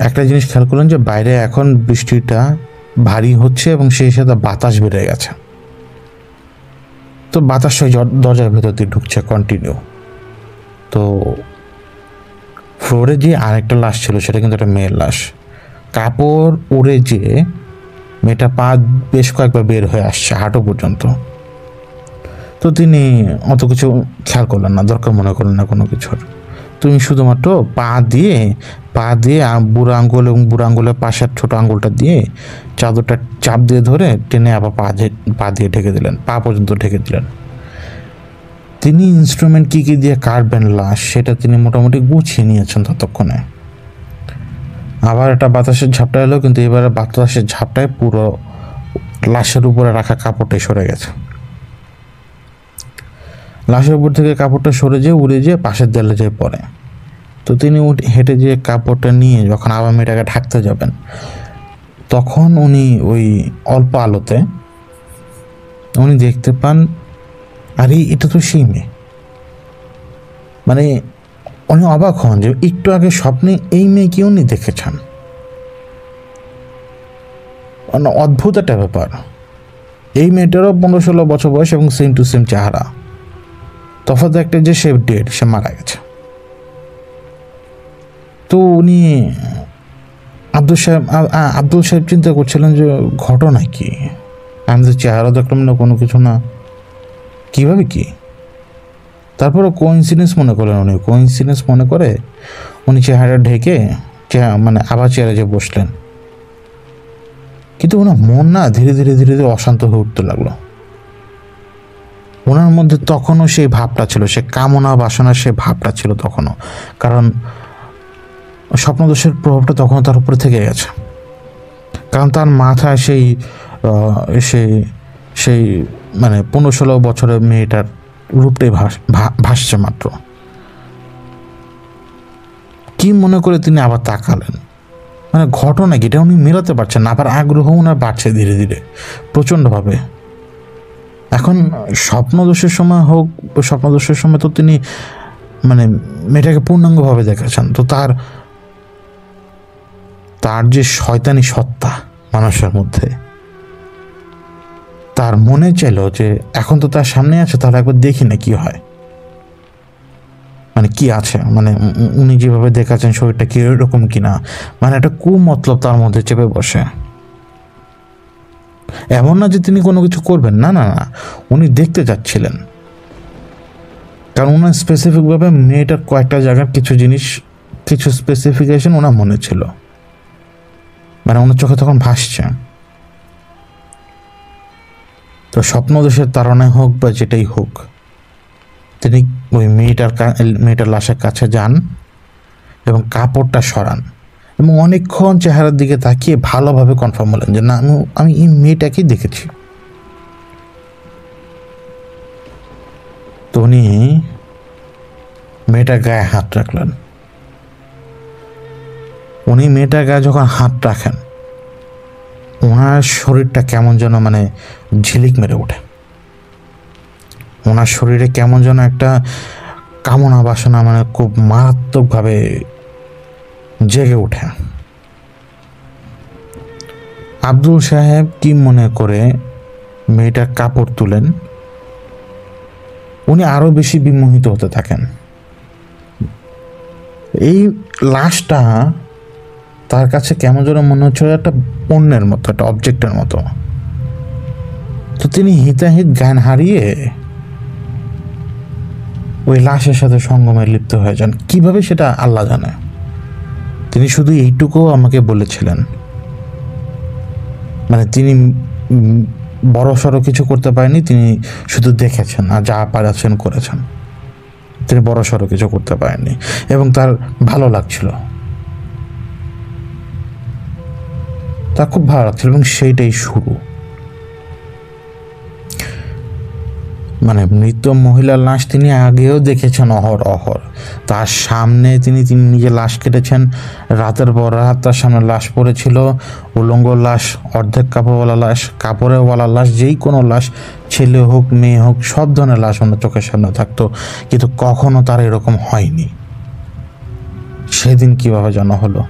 একটা জিনিস খেয়াল করলেন যে বাইরে এখন বৃষ্টিটা ভারী হচ্ছে, এবং সেই সাথে বাতাস বেড়ে গেছে। তো বাতাস ওই দরজার ভেতর দিয়ে ঢুকছে কন্টিনিউ। তো ফ্লোরে যে আরেকটা লাশ ছিল, সেটা কিন্তু একটা মেয়ের লাশ। কাপড় উড়ে যে মেয়েটা পা বেশ কয়েকবার বের হয়ে আসছে হাঁটু পর্যন্ত। তো তিনি অত কিছু খেয়াল করলেন না, দরকার মনে করলেন না কোনো কিছুর। তুমি শুধুমাত্র পা দিয়ে বুড়ো আঙ্গুল এবং বুড়ো আঙ্গুলের পাশের ছোট আঙ্গুলটা দিয়ে চাদরটা চাপ দিয়ে ধরে টেনে আবার পা দিয়ে ঢেকে দিলেন, পা পর্যন্ত ঢেকে দিলেন। তিনি ইনস্ট্রুমেন্ট কী দিয়ে কাটবেন লাশ, সেটা তিনি মোটামুটি গুছিয়ে নিয়েছেন ততক্ষণে। আবার একটা বাতাসের ঝাপটা এলো, কিন্তু এবারে বাতাসের ঝাপটায় পুরো লাশের উপরে রাখা কাপড়টাই সরে গেছে। লাশের উপর থেকে কাপড়টা সরে যেয়ে উড়ে যেয়ে পাশের দেয়ালে যেয়ে পড়ে। তো তিনি হেঁটে যেয়ে কাপড়টা নিয়ে যখন আবার মেয়েটাকে ঢাকতে যাবেন, তখন উনি ওই অল্প আলোতে উনি দেখতে পান, আরে এটা তো সেই মেয়ে। মানে উনি অবাক হন যে একটু আগে স্বপ্নে এই মেয়েকে উনি দেখেছেন। অদ্ভুত একটা ব্যাপার। এই মেয়েটারও 15-16 বছর বয়স এবং সেম টু সেম চেহারা। তফাৎ একটা যে সে ডেড, সে মারা গেছে। তো উনি আব্দুল সাহেব চিন্তা করছিলেন যে ঘটনা কি, আমি তো চেহারা দেখলাম না, কোনো কিছু না, কিভাবে কি। তারপরে কোইন্সিডেন্স মনে করলেন উনি। কোইন্সিডেন্স মনে করে উনি চেহারা ঢেকে মানে আবার চেয়ারে যে বসলেন। কিন্তু ওনার মন না ধীরে ধীরে অশান্ত হয়ে উঠতে লাগলো। ওনার মধ্যে তখনও সেই ভাবটা ছিল, সে কামনা বাসনার সে ভাবটা ছিল তখনও, কারণ স্বপ্নদোষের প্রভাবটা তখনও তার উপরে থেকে গেছে। কারণ তার মাথায় সেই মানে 15-16 বছরের মেয়েটার রূপটাই ভাসছে মাত্র। কি মনে করে তিনি আবার তাকালেন, মানে ঘটনা কি এটা উনি মেলাতে পারছেন না। আবার আগ্রহ ওনার বাড়ছে ধীরে ধীরে প্রচণ্ডভাবে। এখন স্বপ্নদোষের সময় তো তিনি মানে মেয়েটাকে পূর্ণাঙ্গভাবে দেখেছেন। তো তার তার যে শয়তানি সত্তা মানুষের মধ্যে, তার মনে চাইল যে এখন তো তার সামনে আছে, তাহলে একবার দেখি না কি হয়, মানে কি আছে, মানে উনি যেভাবে দেখাচ্ছেন শরীরটা কি এরকম কিনা, মানে একটা কুমতলব তার মধ্যে চেপে বসে। এমন না যে তিনি কোনো কিছু করবেন, না না না, উনি দেখতে যাচ্ছিলেন, কারণ ওনার স্পেসিফিকভাবে মেয়েটার কয়েকটা জায়গার কিছু জিনিস, কিছু স্পেসিফিকেশন ওনার মনে ছিল, মানে ওনার চোখে তখন ভাসছে। তো স্বপ্নদোষের তাড়নায় হোক বা যেটাই হোক, তিনি ওই মেয়েটার লাশের কাছে যান এবং কাপড়টা সরান এবং অনেকক্ষণ চেহারার দিকে তাকিয়ে ভালোভাবে কনফার্ম হলেন যে না, আমি এই মেয়েটাকেই দেখেছি। তো উনি মেয়েটার গায়ে হাত রাখলেন। উনি মেয়েটার গায়ে যখন হাত রাখেন, ওনার শরীরটা কেমন যেন মানে ঝিলিক মেরে ওঠে, ওনার শরীরে কেমন যেন একটা কামনা বাসনা মানে খুব মারাত্মকভাবে জেগে ওঠে। আব্দুল সাহেব কি মনে করে মেয়েটার কাপড় তুলেন, উনি আরো বেশি বিমোহিত হতে থাকেন। এই লাশটা তার কাছে কেমন যেন মনে হচ্ছিল একটা পণ্যের মতো, একটা অবজেক্টের মতো। তো তিনি হিতাহিত জ্ঞান হারিয়ে ওই লাশের সাথে সঙ্গমে লিপ্ত হয়ে যান। কিভাবে সেটা আল্লাহ জানে। তিনি শুধু এইটুকু আমাকে বলেছিলেন, মানে তিনি বড় সড়ো কিছু করতে পারেনি, তিনি শুধু দেখেছেন আর যা পারেছেন করেছেন, তিনি বড় সড়ো কিছু করতে পারেননি এবং তার ভালো লাগছিল, তার খুব ভালো লাগছিল এবং সেইটাই শুরু। মানে মৃত মহিলার লাশ তিনি আগেও দেখেছেন অহর, তার সামনে তিনি নিজে লাশ কেটেছেন, রাতের পর রাত তার সামনে লাশ পড়েছিল, উলঙ্গ লাশ, অর্ধেক কাপড়ওয়ালা লাশ, কাপড়েওয়ালা লাশ, যেই কোনো লাশ, ছেলে হোক মেয়ে হোক, সব ধরনের লাশ ওনার চোখের সামনে থাকতো, কিন্তু কখনো তার এরকম হয়নি। সেদিন কিভাবে জানা হলো?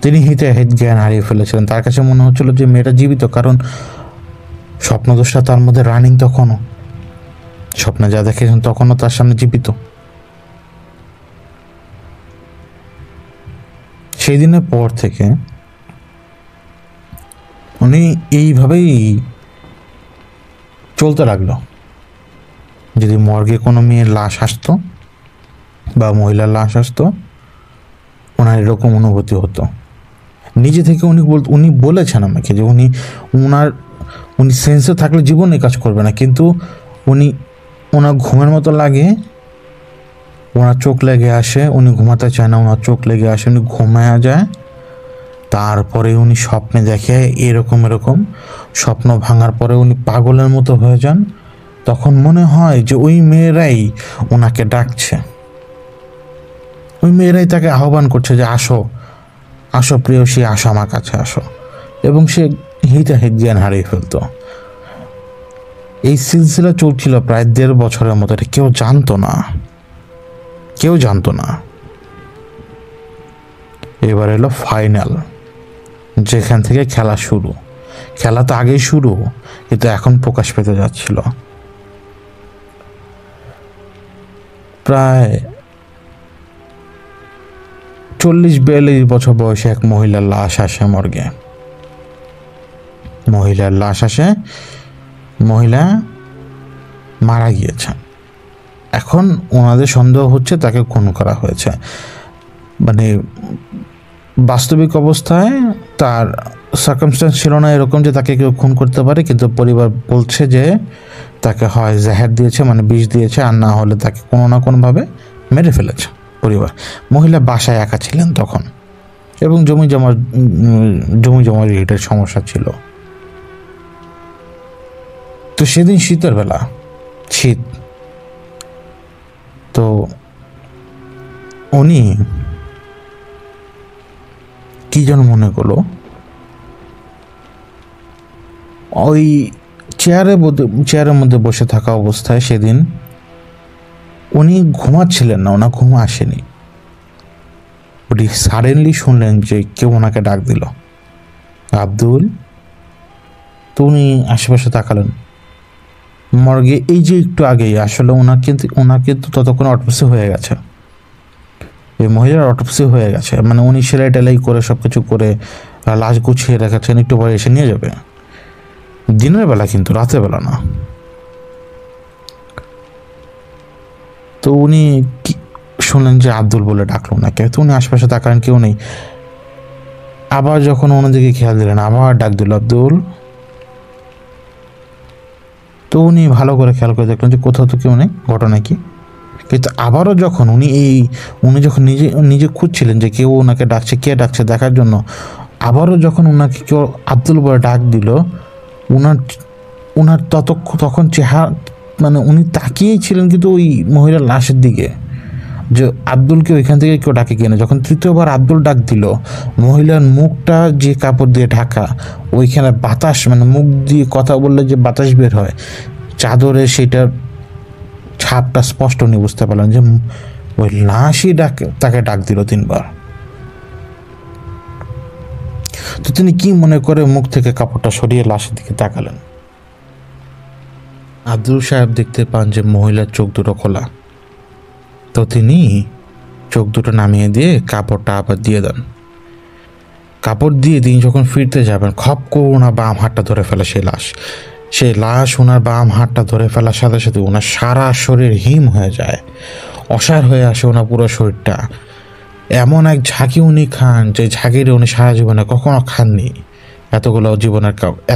তিনি হিতাহিত জ্ঞান হারিয়ে ফেলেছিলেন। তার কাছে মনে হচ্ছিল যে মেয়েটা জীবিত, কারণ স্বপ্নদোষটা তার মধ্যে রানিং, তখনও স্বপ্নে যা দেখেছেন তখনও তার সামনে জীবিত। সেই দিনের পর থেকে উনি এইভাবেই চলতে লাগলো। যদি মর্গে কোনো মেয়ের লাশ আসতো বা মহিলার লাশ আসতো, ওনার এরকম অনুভূতি হতো। নিজে থেকে উনি বলেছেন আমাকে যে উনি সেন্সে থাকলে জীবনে কাজ করবে না, কিন্তু ওনার ঘুমের মতো লাগে, ওনার চোখ লেগে আসে, উনি ঘুমাতে চায় না, ওনার চোখ লেগে আসে, উনি ঘুমায়া যায়, তারপরে উনি স্বপ্নে দেখে এরকম স্বপ্ন ভাঙার পরে উনি পাগলের মতো হয়ে যান। তখন মনে হয় যে ওই মেয়েরাই ওনাকে ডাকছে, ওই মেয়েরাই তাকে আহ্বান করছে যে আসো আসো প্রেয়সী, আসো আমার কাছে আসো, এবং সে হিতাহিত জ্ঞান হারিয়ে ফেলতো। এই সিলসিলা চলছিল প্রায় 1.5 বছরের মতো। কেউ জানতো না। এবার এলো ফাইনাল, যেখান থেকে খেলা শুরু। খেলা তো আগেই শুরু, কিন্তু এখন প্রকাশ পেতে যাচ্ছিল। প্রায় 40-42 বছর বয়সে এক মহিলার লাশ আসে মর্গে। মহিলা মারা গিয়েছেন। এখন ওনাদের সন্দেহ হচ্ছে তাকে খুন করা হয়েছে। মানে বাস্তবিক অবস্থায় তার সার্কামস্ট্যান্স ছিল না এরকম যে তাকে কেউ খুন করতে পারে, কিন্তু পরিবার বলছে যে তাকে হয় জেহার দিয়েছে, মানে বিষ দিয়েছে, আর না হলে তাকে কোনো না কোনোভাবে মেরে ফেলেছে পরিবার। মহিলা বাসায় একা ছিলেন তখন, এবং জমি জমা রিলেটেড সমস্যা ছিল। তো সেদিন শীতের বেলা, শীত, তো উনি কি যেন মনে করলো, ওই চেয়ারের মধ্যে বসে থাকা অবস্থায় সেদিন উনি ঘুমাচ্ছিলেন না, ওনার ঘুম আসেনি। উনি সাডেনলি শুনলেন যে কেউ ওনাকে ডাক দিল, আব্দুল। তো উনি আশেপাশে তাকালেন। মর্গে এই যে একটু আগেই আসলে ওনার কিন্তু ততক্ষণ অটোপসি হয়ে গেছে, এই মহিলার অটোপসি হয়ে গেছে, মানে উনি সেলাই টেলাই করে সব কিছু করে লাশ গুছিয়ে রেখেছেন, একটু পরে এসে নিয়ে যাবে। দিনের বেলা কিন্তু, রাতের বেলা না। তো উনি শুনলেন যে আব্দুল বলে ডাকলো ওনাকে। তো উনি আশপাশে তাকালেন, কেউ নেই। আবার যখন ওনাদিকে খেয়াল দিলেন, আবার ডাক দিল, আব্দুল। তো উনি ভালো করে খেয়াল করে দেখলেন যে কোথাও তো কেউ নেই, ঘটনা কি। কিন্তু আবারও যখন উনি যখন নিজে খুঁজছিলেন যে কেউ ওনাকে ডাকছে, কে ডাকছে দেখার জন্য, আবারও যখন ওনাকে কেউ আব্দুল বলে ডাক দিল, ওনার তখন চেহারা, মানে উনি তাকিয়েই ছিলেন কিন্তু ওই মহিলার লাশের দিকে, যে আব্দুলকে ওইখান থেকে কেউ ডাকে কিনা। যখন তৃতীয়বার আব্দুল ডাক দিল, মহিলার মুখটা যে কাপড় দিয়ে ঢাকা, ওইখানে বাতাস, মানে মুখ দিয়ে কথা বললে যে বাতাস বের হয়, চাদরে সেটার ছাপটা স্পষ্ট উনি বুঝতে পারলেন যে ওই লাশই তাকে ডাক দিল 3 বার। তো তিনি কি মনে করে মুখ থেকে কাপড়টা সরিয়ে লাশের দিকে তাকালেন। আব্দুল সাহেব দেখতে পান যে মহিলার চোখ দুটো খোলা। তো তিনি চোখ দুটো নামিয়ে দিয়ে কাপড়টা আবার দিয়ে দেন। কাপড় দিয়ে তিনি যখন ফিরতে যাবেন, খপ করে ওনার বাম হাতটা ধরে ফেলে সেই লাশ ওনার বাম হাতটা ধরে ফেলার সাথে সাথে ওনার সারা শরীর হিম হয়ে যায়, অসাড় হয়ে আসে ওনার পুরো শরীরটা। এমন এক ঝাঁকি উনি খান যে ঝাঁকিরে উনি সারা জীবনে কখনো খাননি।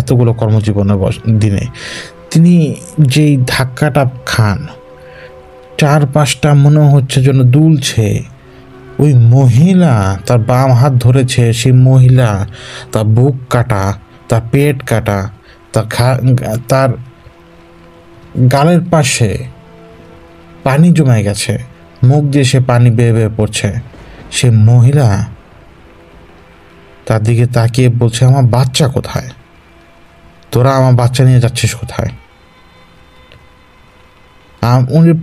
এতগুলো কর্মজীবনের দিনে তিনি যেই ধাক্কাটা খান, 4-5টা মনে হচ্ছে যেন দুলছে। ওই মহিলা তার বাম হাত ধরেছে, সেই মহিলা তার বুক কাটা, তার পেট কাটা, তার গালের পাশে পানি জমে গেছে, মুখ দিয়ে সে পানি বেয়ে বেয়ে পড়ছে। সে মহিলা তার দিকে তাকিয়ে বলছে, আমার বাচ্চা কোথায়? তোরা আমার বাচ্চা নিয়ে যাচ্ছিস কোথায়?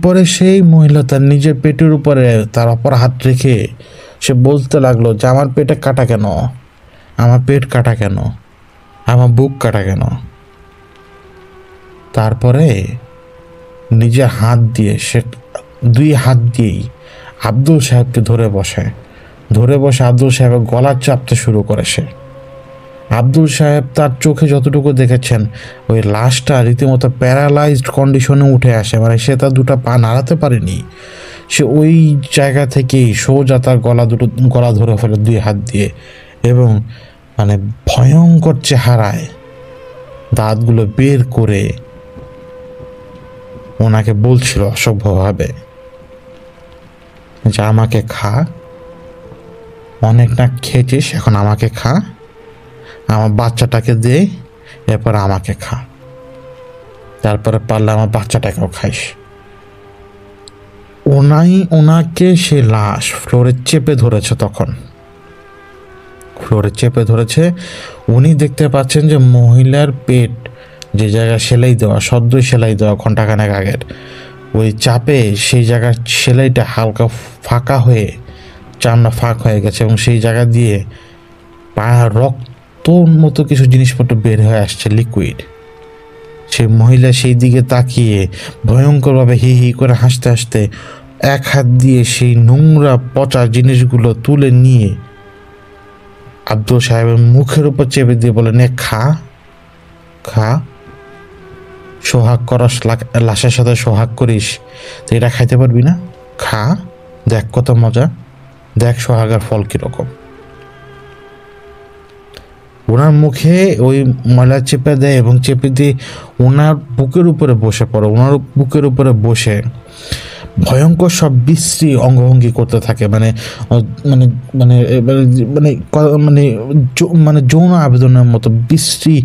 পরে সেই মহিলা তার নিজের পেটের উপরে তার অপর হাত রেখে সে বলতে লাগলো যে আমার পেটে কাটা কেন, আমার পেট কাটা কেন, আমার বুক কাটা কেন। তারপরে নিজের হাত দিয়ে সে 2 হাত দিয়েই আব্দুল সাহেবকে ধরে বসে আব্দুল সাহেবের গলা চাপতে শুরু করে সে। আব্দুল সাহেব তার চোখে যতটুকু দেখেছেন, ওই লাশটা রীতিমতো প্যারালাইজড কন্ডিশনে উঠে আসে, মানে সে তার 2টা পা নাড়াতে পারেনি। সে ওই জায়গা থেকেই সোজা তার গলা ধরে ফেলে 2 হাত দিয়ে, এবং মানে ভয়ঙ্কর চেহারায় দাঁতগুলো বের করে ওনাকে বলছিল অসভ্যভাবে যে আমাকে খা, অনেক না খেয়েছিস, এখন আমাকে খা, আমার বাচ্চাটাকে দে, এরপর আমাকে খা, তারপরে পারলে আমার বাচ্চাটাকেও খাইস। ওনাকে সে লাশ ফ্লোরে চেপে ধরেছে, তখন ফ্লোরে চেপে ধরেছে। উনি দেখতে পাচ্ছেন যে মহিলার পেট, যে জায়গায় সেলাই দেওয়া, সদ্যই সেলাই দেওয়া ঘন্টাখানেক আগের, ওই চাপে সেই জায়গার সেলাইটা হালকা ফাঁকা হয়ে, চামড়া ফাঁক হয়ে গেছে, এবং সেই জায়গা দিয়ে রক্তর মতো কিছু জিনিসপত্র বের হয়ে আসছে, লিকুইড। সেই মহিলা সেই দিকে তাকিয়ে ভয়ঙ্করভাবে হি হি করে হাসতে হাসতে 1 হাত দিয়ে সেই নোংরা পচা জিনিসগুলো তুলে নিয়ে আব্দুল সাহেবের মুখের উপর চেপে দিয়ে বলে, নে খা, সোহাগ করস, লাশের সাথে সোহাগ করিস, তো এটা খাইতে পারবি না? খা, দেখ কত মজা, দেখ সোহাগের ফল কিরকম। ওনার মুখে ওই ময়লা চেপে দেয় এবং চেপে দিয়ে ওনার বুকের উপরে বসে পড়ে। ওনার বুকের উপরে বসে ভয়ঙ্কর সব বিশ্রী অঙ্গভঙ্গি করতে থাকে, মানে মানে মানে মানে মানে মানে যৌন আবেদনের মতো বিশ্রী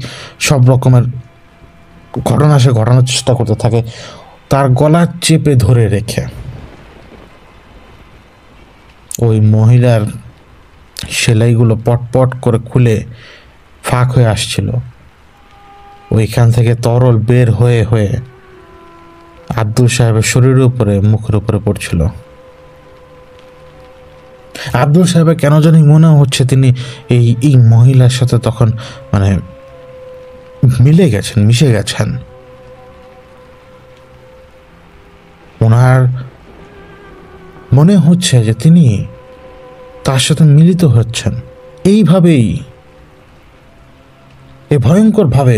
সব রকমের ঘটনা সে ঘটানোর চেষ্টা করতে থাকে, তার গলা চেপে ধরে রেখে। ওই মহিলার সেলাইগুলো পটপট করে খুলে ফাঁক হয়ে আসছিল, ওইখান থেকে তরল বের হয়ে হয়ে আব্দুল সাহেবের শরীরের উপরে, মুখের উপরে পড়ছিল। আব্দুল সাহেবের কেন জানি মনে হচ্ছে তিনি এই মহিলার সাথে তখন মানে মিশে গেছেন। ওনার মনে হচ্ছে যে তিনি তার সাথে মিলিত হচ্ছেন। এইভাবেই ভয়ঙ্কর ভাবে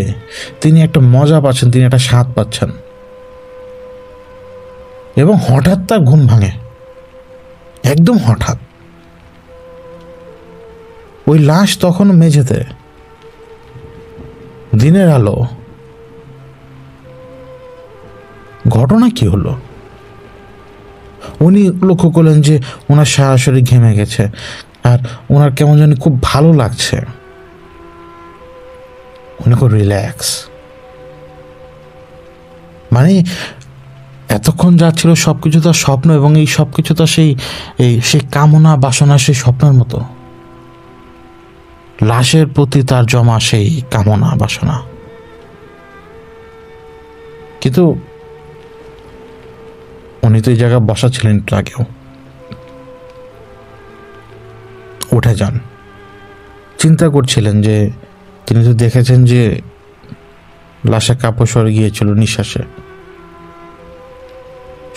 তিনি একটা মজা পাচ্ছেন, তিনি একটা স্বাদ পাচ্ছেন। এবং হঠাৎ তার ঘুম ভাঙে, একদম হঠাৎ। ওই লাশ তখন মেঝেতে, দিনের আলো। ঘটনা কি হলো? উনি লক্ষ্য করলেন যে ওনার সারা শরীর ঘেমে গেছে, আর ওনার কেমন জানি খুব ভালো লাগছে, উনি খুব রিল্যাক্স। মানে এতক্ষণ যা ছিল সবকিছু তার স্বপ্ন, এবং এই সবকিছু তো সেই কামনা বাসনা, সেই স্বপ্নের মতো। লাশের প্রতি তার জমা সেই কামনা বাসনা। কিন্তু উনি তো এই জায়গায় বসা ছিলেন একটু আগেও। উঠে যান, চিন্তা করছিলেন যে তিনি তো দেখেছেন যে লাশের কাপড় সরে গিয়েছিল নিঃশ্বাসে।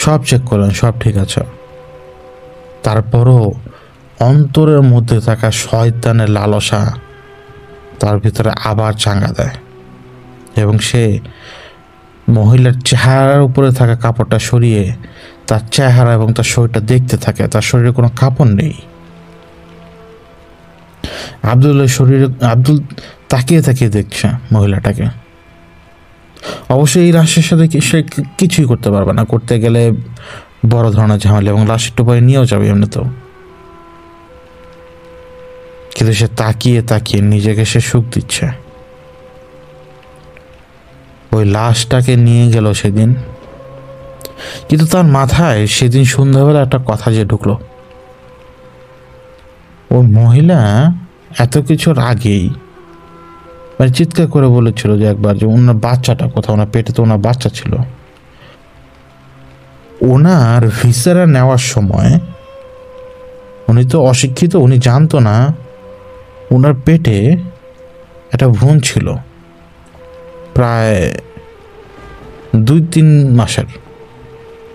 সব চেক করলেন, সব ঠিক আছে। তারপরও অন্তরের মধ্যে থাকা শয়তানের লালসা তার ভিতরে আবার চাঙ্গা দেয়, এবং সে মহিলার চেহারার উপরে থাকা কাপড়টা সরিয়ে তার চেহারা এবং তার শরীরটা দেখতে থাকে। তার শরীরে কোনো কাপড় নেই। আব্দুল তাকিয়ে তাকিয়ে দেখছে মহিলাটাকে। অবশ্যই এই লাশের সাথে সে কিছুই করতে পারবে না, করতে গেলে বড় ধরনের ঝামেলা, এবং লাশ একটু পরে নিয়েও যাবে এমনি তো। কিন্তু সে তাকিয়ে তাকিয়ে নিজেকে সে সুখ দিচ্ছে। ওই লাশটাকে নিয়ে গেল সেদিন, কিন্তু তার মাথায় সেদিন সন্ধ্যাবেলা একটা কথা যে ঢুকলো। ওই মহিলা এত কিছুর আগেই মানে চিৎকার করে বলেছিল যে একবার যে ওনার বাচ্চাটা কোথাও, ওনার পেটে তো ওনার বাচ্চা ছিল। ওনার ভিসারা নেওয়ার সময় উনি তো অশিক্ষিত, উনি জানতো না ওনার পেটে একটা ভ্রূণ ছিল প্রায় 2-3 মাসের,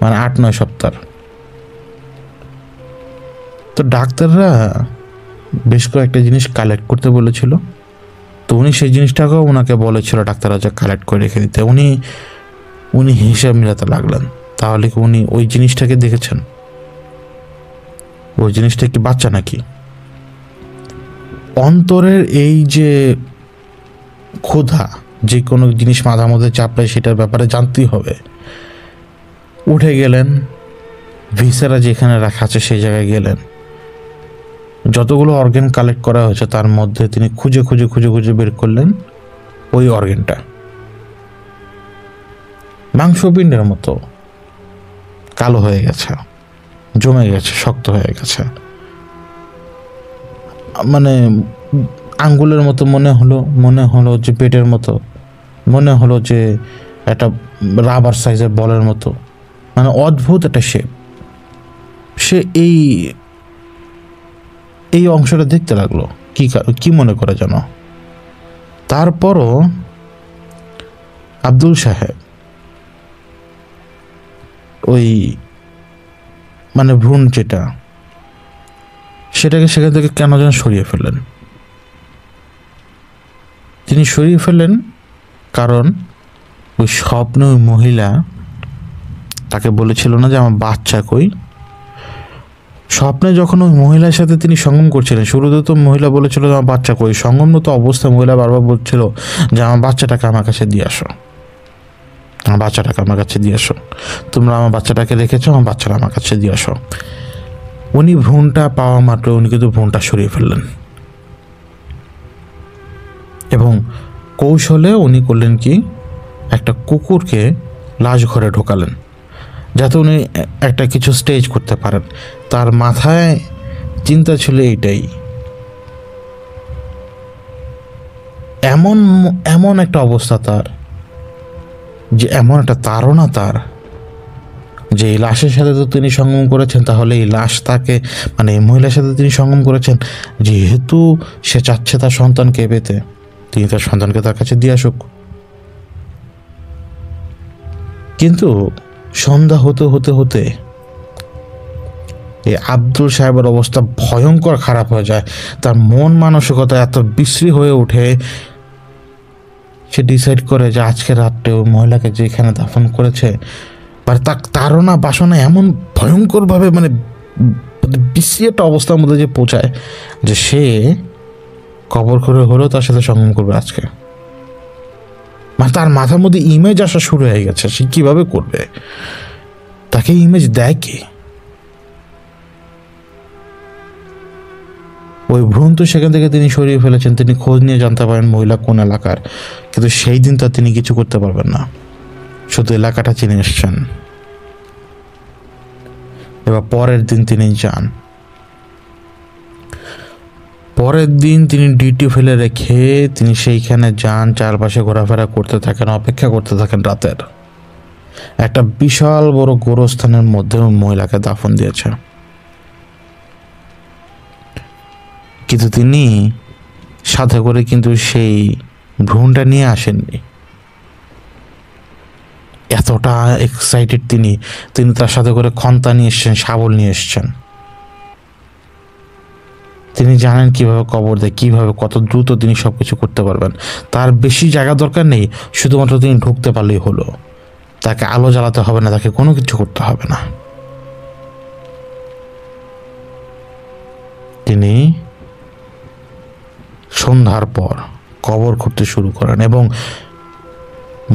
মানে 8-9 সপ্তাহ। তো ডাক্তাররা বেশ কয়েকটা জিনিস কালেক্ট করতে বলেছিল। তো উনি সেই জিনিসটাকেও ওনাকে বলেছিল ডাক্তাররা যে কালেক্ট করে রেখে দিতে। উনি হিসাব মিলাতে লাগলেন। তাহলে কি উনি ওই জিনিসটাকে দেখেছেন? ওই জিনিসটা কি বাচ্চা নাকি? অন্তরের এই যে ক্ষুধা, যে কোনো জিনিস মাথার মধ্যে চাপলে সেটার ব্যাপারে জানতেই হবে। উঠে গেলেন, ভিসারা যেখানে রাখা আছে সেই জায়গায় গেলেন। যতগুলো অর্গান কালেক্ট করা হয়েছে তার মধ্যে তিনি খুঁজে খুঁজে খুঁজে খুঁজে বের করলেন ওই অর্গানটা। মাংসপিণ্ডের মতো কালো হয়ে গেছে, জমে গেছে, শক্ত হয়ে গেছে, মানে আঙ্গুলের মতো মনে হলো যে পেটের মতো, মনে হলো যে একটা রাবার সাইজের বলের মতো, মানে অদ্ভুত একটা শেপ। সে এই অংশটা দেখতে লাগলো, কি মনে করে যেন। তারপরও আব্দুল সাহেব ওই মানে ভ্রূণ যেটা, সেটাকে সেখান থেকে কেন যেন সরিয়ে ফেললেন। তিনি সরিয়ে ফেললেন কারণ ওই স্বপ্নে ওই মহিলা তাকে বলেছিল না যে আমার বাচ্চা কই। স্বপ্নে যখন ওই মহিলার সাথে তিনি সঙ্গম করছিলেন, শুরুতে তো মহিলা বলেছিল যে আমার বাচ্চা কই। সঙ্গমরত অবস্থায় মহিলা বারবার বলছিল যে আমার বাচ্চাটাকে আমার কাছে দিয়ে আসো, আমার বাচ্চাটাকে আমার কাছে দিয়ে আসো, তোমরা আমার বাচ্চাটাকে রেখেছো, আমার বাচ্চাটা আমার কাছে দিয়ে আসো। উনি ভ্রূণটা পাওয়া মাত্র উনি কিন্তু ভ্রূণটা সরিয়ে ফেললেন, এবং কৌশলে উনি করলেন কি, একটা কুকুরকে লাশ ঘরে ঢোকালেন যাতে উনি একটা কিছু স্টেজ করতে পারেন। তার মাথায় চিন্তা ছিল এইটাই। এমন একটা অবস্থা তার, যে এমন একটা তাড়না তার, যে এই লাশের সাথে তো তিনি সঙ্গম করেছেন, তাহলে এই লাশ তাকে মানে এই মহিলার সাথে তিনি সঙ্গম করেছেন যেহেতু সে চাচ্ছে তার সন্তানকে পেতে, তিনি তার সন্তানকে তার কাছে দিয়ে আসুক। কিন্তু সন্ধ্যা হতে হতে হতে এই আব্দুল সাহেবের অবস্থা ভয়ঙ্কর খারাপ হয়ে যায়। তার মন মানসিকতা এত বিশ্রী হয়ে ওঠে, সে ডিসাইড করে যে আজকে রাত্রে ওই মহিলাকে যেখানে দাফন করেছে তার তাড়না বাসনা এমন ভয়ঙ্করভাবে মানে বিশ্রী একটা অবস্থার মধ্যে যে পৌঁছায় যে সে কবর করে হলেও তার সাথে সঙ্গম করবে আজকে। মানে তার মাথার মধ্যে ইমেজ আসা শুরু হয়ে গেছে, সে কিভাবে করবে, তাকে ইমেজ দেয় কি? ওই ভ্রূণ তো সেখান থেকে তিনি সরিয়ে ফেলেছেন, তিনি খোঁজ নিয়ে জানতে পারেন মহিলা কোন এলাকার, কিন্তু সেই দিন তা তিনি কিছু করতে পারবেন না, শুধু এলাকাটা চিনে এসছেন। এবার পরের দিন তিনি যান, পরের দিন তিনি ডিউটি ফেলে রেখে তিনি সেইখানে যান, চারপাশে ঘোরাফেরা করতে থাকেন, অপেক্ষা করতে থাকেন রাতের। একটা বিশাল বড় গোরস্থানের মধ্যে মহিলাকে দাফন দিয়েছে, কিন্তু তিনি সাথে করে কিন্তু সেই ভ্রূণটা নিয়ে আসেননি। এতটা এক্সাইটেড তিনি তার সাথে করে খন্তা নিয়ে এসছেন, শাবল নিয়ে এসছেন। তিনি জানেন কিভাবে কবর দেয়, কিভাবে কত দ্রুত তিনি সবকিছু করতে পারবেন। তার বেশি জায়গা দরকার নেই, শুধুমাত্র তিনি ঢুকতে পারলেই হলো। তাকে আলো জ্বালাতে হবে না, তাকে কোনো কিছু করতে হবে না। তিনি সন্ধ্যার পর কবর করতে শুরু করেন এবং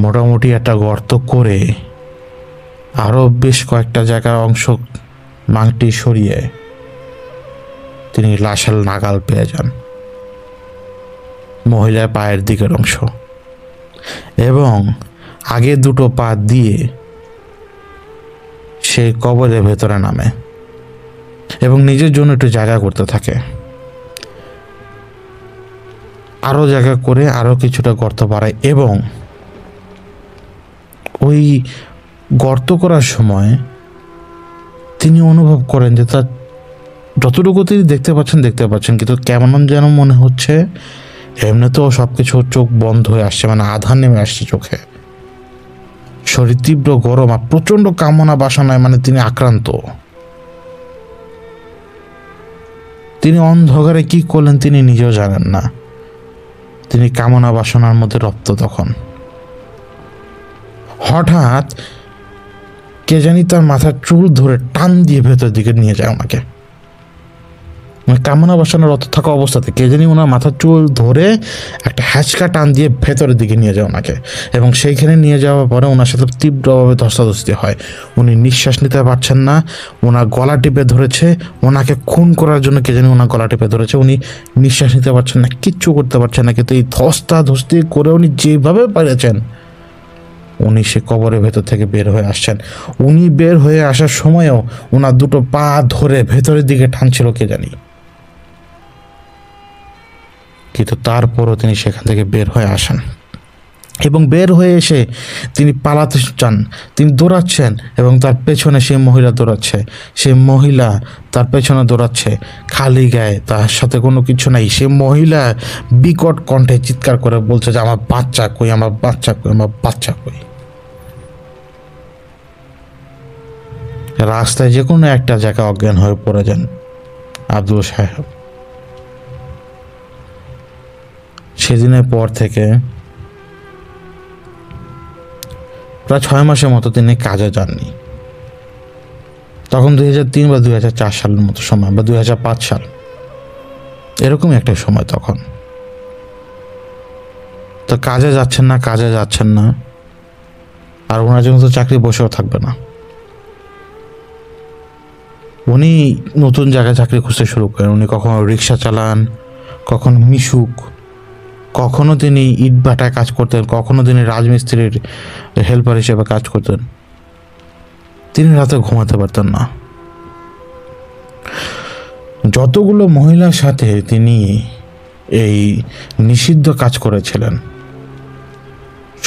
মোটামুটি একটা গর্ত করে আরো বেশ কয়েকটা জায়গার অংশ মাটি সরিয়ে তিনি লাশের নাগাল পেয়ে যান, মহিলার পায়ের দিকের অংশ, এবং আগে দুটো পা দিয়ে সে কবরের ভেতরে নামে এবং নিজের জন্য একটু জায়গা করতে থাকে। আরো জায়গা করে আরো কিছুটা গর্ত বাড়ায় এবং ওই গর্ত করার সময় তিনি অনুভব করেন যে তার যতটুকু তিনি দেখতে পাচ্ছেন কিন্তু কেমন যেন মনে হচ্ছে এমনিতেও সবকিছু চোখ বন্ধ হয়ে আসছে, মানে আধার নেমে আসছে চোখে, শরীর তীব্র গরম আর প্রচন্ড কামনা বাসনায় মানে তিনি আক্রান্ত। তিনি অন্ধকারে কি করলেন তিনি নিজেও জানেন না, তিনি কামনা বাসনার মধ্যে রপ্ত। তখন হঠাৎ কে জানি তার মাথার চুল ধরে টান দিয়ে ভেতর দিকে নিয়ে যায় ওনাকে, কামনা বাসনার রত থাকা অবস্থাতে কে জানি ওনার মাথার চুল ধরে একটা হ্যাচকা টান দিয়ে ভেতরের দিকে নিয়ে যায় ওনাকে, এবং সেইখানে নিয়ে যাওয়ার পরে ওনার সাথে তীব্রভাবে ধস্তাধস্তি হয়। উনি নিঃশ্বাস নিতে পারছেন না, ওনার গলা টিপে ধরেছে, ওনাকে খুন করার জন্য কে জানি ওনার গলা টিপে ধরেছে, উনি নিঃশ্বাস নিতে পারছেন না, কিচ্ছু করতে পারছেন না। কিন্তু এই ধস্তাধস্তি করে উনি যেভাবে পেরেছেন উনি সে কবরের ভেতর থেকে বের হয়ে আসছেন। উনি বের হয়ে আসার সময়ও ওনার দুটো পা ধরে ভেতরের দিকে টানছিল কে জানি, কিন্তু তারপরও তিনি সেখান থেকে বের হয়ে আসেন এবং বের হয়ে এসে তিনি পালাতে চান, তিনি দৌড়াচ্ছেন এবং তার পেছনে সেই মহিলা দৌড়াচ্ছে, সেই মহিলা তার পেছনে দৌড়াচ্ছে খালি গায়ে, তার সাথে কোনো কিছু নাই। সে মহিলা বিকট কণ্ঠে চিৎকার করে বলছে যে আমার বাচ্চা কই, আমার বাচ্চা কই, আমার বাচ্চা কই। রাস্তায় যে কোনো একটা জায়গায় অজ্ঞান হয়ে পড়ে যান আব্দুল সাহেব। সেদিনের পর থেকে প্রায় 6 মাসের মতো তিনি কাজে যাননি। তখন 2003 বা 2004 সালের মতো সময়, বা 2005 সাল, এরকমই একটা সময়। তখন তো কাজে যাচ্ছেন না, আর ওনার জন্য তো চাকরি বসেও থাকবে না। উনি নতুন জায়গায় চাকরি খুঁজতে শুরু করেন। উনি কখনো রিক্সা চালান, কখনো মিশুক, কখনো তিনি ইট ভাটায় কাজ করতেন, কখনো তিনি রাজমিস্ত্রির হেল্পার হিসেবে কাজ করতেন। তিনি রাতে ঘুমাতে পারতেন না। যতগুলো মহিলার সাথে তিনি এই নিষিদ্ধ কাজ করেছিলেন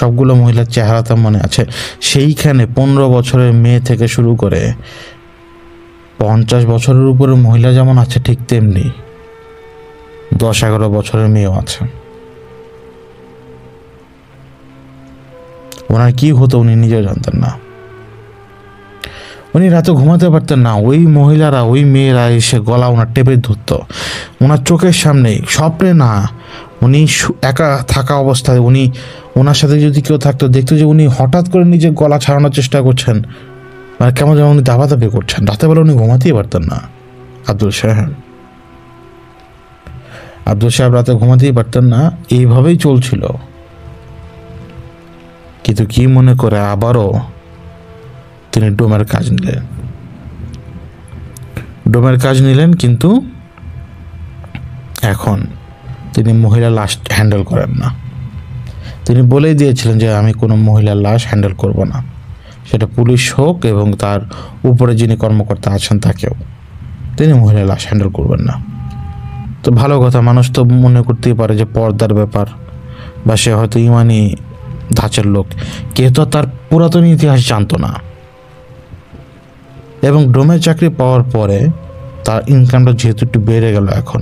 সবগুলো মহিলার চেহারা তার মনে আছে। সেইখানে 15 বছরের মেয়ে থেকে শুরু করে 50 বছরের উপরে মহিলা যেমন আছে, ঠিক তেমনি 10-11 বছরের মেয়েও আছে। ওনার কি হতো উনি নিজেও জানতেন না। উনি রাতে ঘুমাতে পারতেন না। ওই মহিলারা, ওই মেয়েরা এসে গলা ওনার টেপে ধরতো ওনার চোখের সামনেই, স্বপ্নে না। উনি একা থাকা অবস্থায় ওনার সাথে যদি কেউ থাকতো, দেখতো যে উনি হঠাৎ করে নিজের গলা ছাড়ানোর চেষ্টা করছেন, মানে কেমন যেন উনি দাবাদাবি করছেন। রাতে বেলা উনি ঘুমাতেই পারতেন না। আব্দুল সাহেব রাতে ঘুমাতেই পারতেন না। এইভাবেই চলছিল। কিন্তু কি মনে করে আবারও তিনি ডোমের কাজ নিলেন। কিন্তু এখন তিনি মহিলা লাশ হ্যান্ডেল করেন না। তিনি বলেই দিয়েছিলেন যে আমি কোনো মহিলার লাশ হ্যান্ডেল করব না, সেটা পুলিশ হোক এবং তার উপরে যিনি কর্মকর্তা আছেন তাকেও। তিনি মহিলার লাশ হ্যান্ডেল করবেন না। তো ভালো কথা, মানুষ তো মনে করতেই পারে যে পর্দার ব্যাপার, বা সে হয়তো ইমানি ধাঁচের লোক। কেউ তো তার পুরাতন ইতিহাস জানতো না। এবং ডোমের চাকরি পাওয়ার পরে তার ইনকামটা যেহেতু একটু বেড়ে গেল, এখন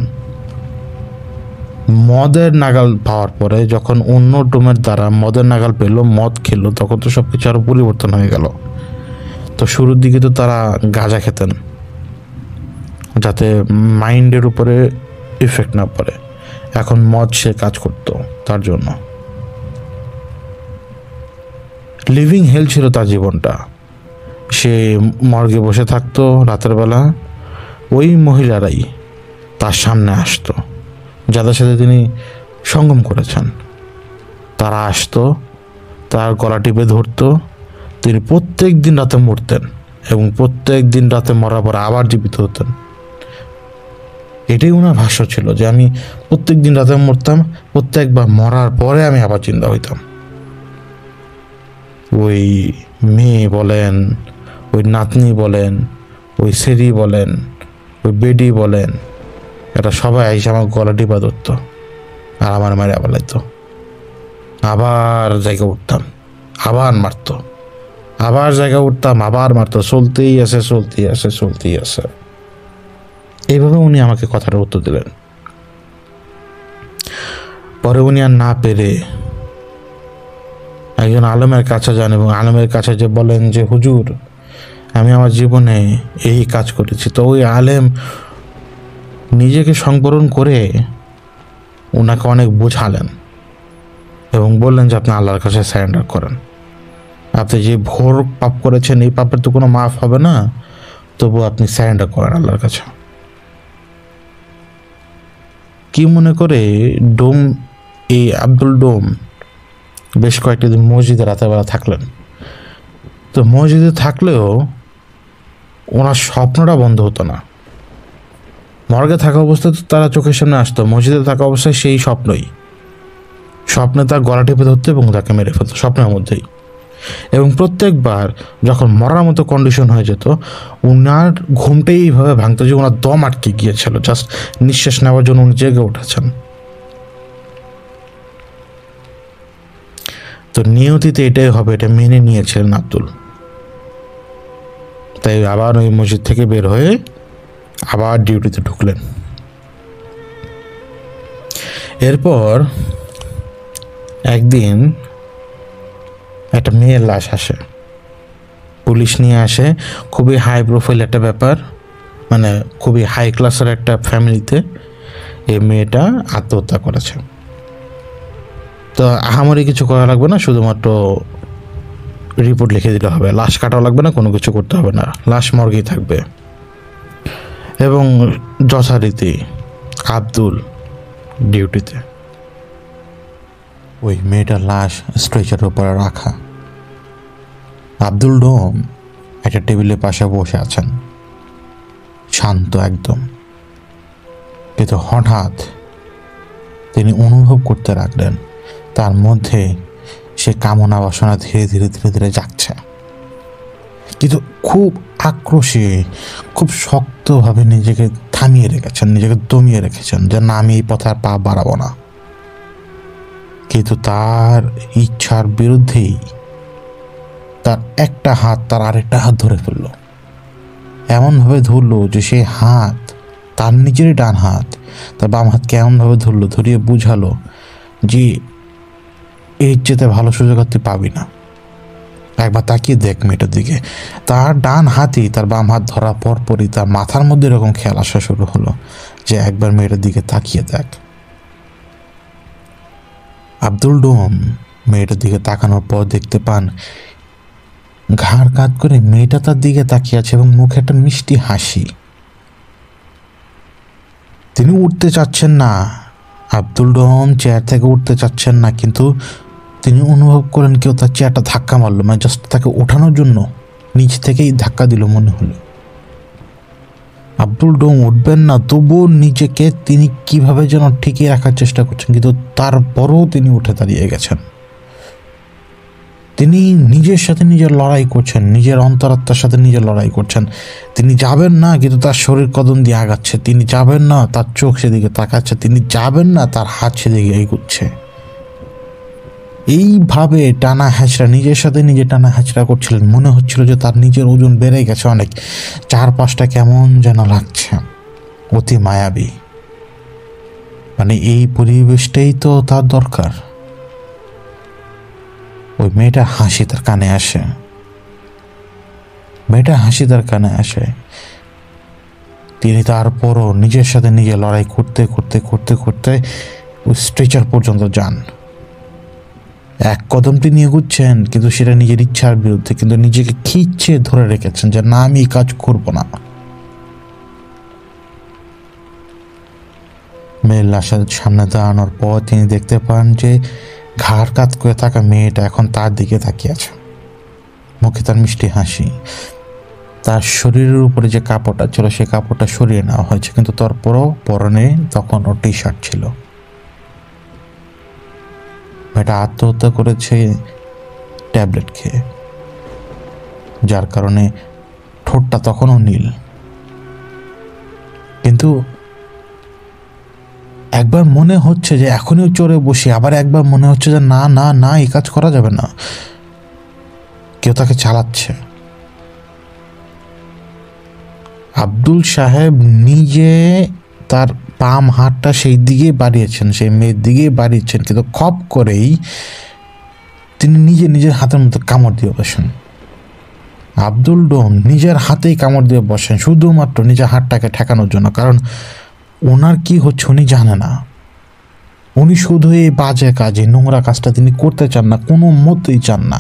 মদের নাগাল পাওয়ার পরে যখন অন্য ডোমের দ্বারা মদের নাগাল পেল, মদ খেলো, তখন তো সব কিছু আরও পরিবর্তন হয়ে গেল। তো শুরুর দিকে তো তারা গাঁজা খেতেন যাতে মাইন্ডের উপরে ইফেক্ট না পড়ে। এখন মদ সে কাজ করতো তার জন্য। লিভিং হেল ছিল তার জীবনটা। সে মর্গে বসে থাকতো রাতের বেলা, ওই মহিলারাই তার সামনে আসতো যাদের সাথে তিনি সঙ্গম করেছেন। তারা আসতো, তার গলা টিপে ধরতো। তিনি প্রত্যেক দিন রাতে মরতেন এবং প্রত্যেক দিন রাতে মরার পর আবার জীবিত হতেন। এটাই ওনার ভাষ্য ছিল যে আমি প্রত্যেক দিন রাতে মরতাম, প্রত্যেকবার মরার পরে আমি আবার চিন্তা হইতাম। ওই মেয়ে বলেন, ওই নাতনি বলেন, ওই সেরি বলেন, ওই বেডি বলেন, এটা সবাই এসে আমার গলা টিপা ধরতো আর আমার মারে আবার লাগতো। আবার জায়গা উঠতাম, আবার মারতো, আবার জায়গা উঠতাম, আবার মারতো। চলতেই আছে। এইভাবে উনি আমাকে কথাটা উত্তর দিলেন। পরে উনি আর না পেরে একজন আলেমের কাছে যান এবং আলেমের কাছে যে বলেন যে হুজুর, আমি আমার জীবনে এই কাজ করেছি। তো ওই আলেম নিজেকে সংবরণ করে ওনাকে অনেক বোঝালেন এবং বললেন যে আপনি আল্লাহর কাছে সারেন্ডার করেন। আপনি যে ঘোর পাপ করেছেন, এই পাপের তো কোনো মাফ হবে না, তবু আপনি সারেন্ডার করেন আল্লাহর কাছে। কি মনে করে এই আব্দুল ডোম বেশ কয়েকটা দিন মসজিদে রাতেরবেলা থাকলেন। তো মসজিদে থাকলেও ওনার স্বপ্নটা বন্ধ হতো না। মর্গে থাকা অবস্থায় তো তারা চোখের সামনে আসতো, মসজিদে থাকা অবস্থায় সেই স্বপ্নে তার গলা টিপে ধরতো এবং তাকে মেরে ফেলতো স্বপ্নের মধ্যেই। এবং প্রত্যেকবার যখন মরার মতো কন্ডিশন হয়ে যেত, ওনার ঘুমটাই এইভাবে ভাঙতো যে ওনার দম আটকে গিয়েছিল, জাস্ট নিঃশ্বাস নেওয়ার জন্য উনি জেগে উঠেছেন। তো নিয়তিতে এটাই হবে, এটা মেনে নিয়েছিলেন আব্দুল। তাই আবার ওই মসজিদ থেকে বের হয়ে আবার ডিউটিতে ঢুকলেন। এরপর একদিন একটা মেয়ের লাশ আসে, পুলিশ নিয়ে আসে। খুবই হাই প্রোফাইল একটা ব্যাপার, মানে খুবই হাই ক্লাসের একটা ফ্যামিলিতে এই মেয়েটা আত্মহত্যা করেছে। তো আহামরি কিছু করা লাগবে না, শুধুমাত্র রিপোর্ট লিখে দিলে হবে, লাশ কাটাও লাগবে না, কোনো কিছু করতে হবে না, লাশ মর্গেই থাকবে। এবং যথারীতি আব্দুল ডিউটিতে। ওই মেয়েটার লাশ স্ট্রেচারের উপরে রাখা। আব্দুল ডোম একটা টেবিলের পাশে বসে আছেন, শান্ত একদম। কিন্তু হঠাৎ তিনি অনুভব করতে লাগলেন তার মধ্যে সে কামনা বাসনা ধীরে ধীরে জাগছে। কিন্তু খুব আক্রোশে, খুব শক্তভাবে নিজেকে থামিয়ে রেখেছেন, নিজেকে দমিয়ে রেখেছেন যে না, আমি এই পথে আর পা বাড়াবো না। কিন্তু তার ইচ্ছার বিরুদ্ধেই তার একটা হাত তার আরেকটা হাত ধরে ফেলল, এমনভাবে ধরলো যে সেই হাত তার নিজেরই ডান হাত তার বাম হাতকে এমনভাবে ধরলো, ধরিয়ে বুঝালো যে এর চেয়ে ভালো সুযোগ আর তুই পাবি না, একবার তাকিয়ে দেখ মেয়েটার দিকে। তার ডান হাতই তার বাম হাত ধরার পরপরই তার মাথার মধ্যে এরকম খেয়াল আসা শুরু হলো যে একবার মেয়েটার দিকে তাকিয়ে দেখ। আব্দুল ডোম মেয়েটার দিকে তাকানোর পর দেখতে পান ঘাড় কাত করে মেয়েটা তার দিকে তাকিয়ে আছে এবং মুখে একটা মিষ্টি হাসি। তিনি উঠতে চাচ্ছেন না, আব্দুল ডোম চেয়ার থেকে উঠতে চাচ্ছেন না, কিন্তু তিনি অনুভব করেন কেউ তার চেয়ারটা ধাক্কা মারলো, মানে জাস্ট তাকে ওঠানোর জন্য নিচ থেকেই ধাক্কা দিল মনে হলো। আব্দুল ডোম উঠবেন না, তবুও নিজেকে তিনি কিভাবে যেন ঠিকিয়ে রাখার চেষ্টা করছেন, কিন্তু তারপরেও তিনি উঠে দাঁড়িয়ে গেছেন। তিনি নিজের সাথে নিজের লড়াই করছেন, নিজের অন্তরাত্মার সাথে নিজের লড়াই করছেন। তিনি যাবেন না, কিন্তু তার শরীর কদম দিয়ে আগাচ্ছে। তিনি যাবেন না, তার চোখ সেদিকে তাকাচ্ছে। তিনি যাবেন না, তার হাত সেদিকে এগুচ্ছে। এইভাবে টানা হ্যাঁচড়া, নিজের সাথে নিজে টানা হ্যাঁচড়া করছিলেন। মনে হচ্ছিল যে তার নিজের ওজন বেড়ে গেছে অনেক, চারপাশটা কেমন যেন লাগছে, অতি মায়াবী। মানে এই পরিবেশটাই তো তার দরকার। ওই মেয়েটার হাসি তার কানে আসে, মেয়েটার হাসি তার কানে আসে। তিনি তারপরও নিজের সাথে নিজে লড়াই করতে করতে করতে করতে ওই স্ট্রেচার পর্যন্ত যান। এক কদম তিনি এগুচ্ছেন, কিন্তু সেটা নিজের ইচ্ছার বিরুদ্ধে, কিন্তু নিজেকে খিচ্ছে ধরে রেখেছেন যে না, আমি এই কাজ করব না। মেয়ের লাশের সামনে দাঁড়ানোর পর তিনি দেখতে পান যে ঘাড় কাত করে থাকা মেয়েটা এখন তার দিকে তাকিয়ে আছে, মুখে তার মিষ্টি হাসি। তার শরীরের উপরে যে কাপড়টা ছিল সেই কাপড়টা সরিয়ে নেওয়া হয়েছে, কিন্তু তারপরও পরনে তখন ওর টি শার্ট ছিল। মেয়েটা আত্মহত্যা করেছে ট্যাবলেট খেয়ে, যার কারণে ঠোঁটটা তখনও নীল। কিন্তু একবার মনে হচ্ছে যে এখনই চড়ে বসি, আবার একবার মনে হচ্ছে যে না না না, এই কাজ করা যাবে না, কেউ তাকে চালাচ্ছে। আব্দুল সাহেব নিজে তার বাম হাতটা সেই দিকে বাড়িয়েছেন, সেই মেয়ের দিকে বাড়িয়েছেন, কিন্তু খপ করেই তিনি নিজের হাতের মধ্যে কামড় দিয়ে বসেন। আব্দুল ডোম নিজের হাতেই কামড় দিয়ে বসেন, শুধুমাত্র নিজের হাতটাকে ঠেকানোর জন্য। কারণ ওনার কি হচ্ছে উনি জানে না। উনি শুধু এই বাজে কাজে, নোংরা কাজটা তিনি করতে চান না, কোনো মতেই চান না,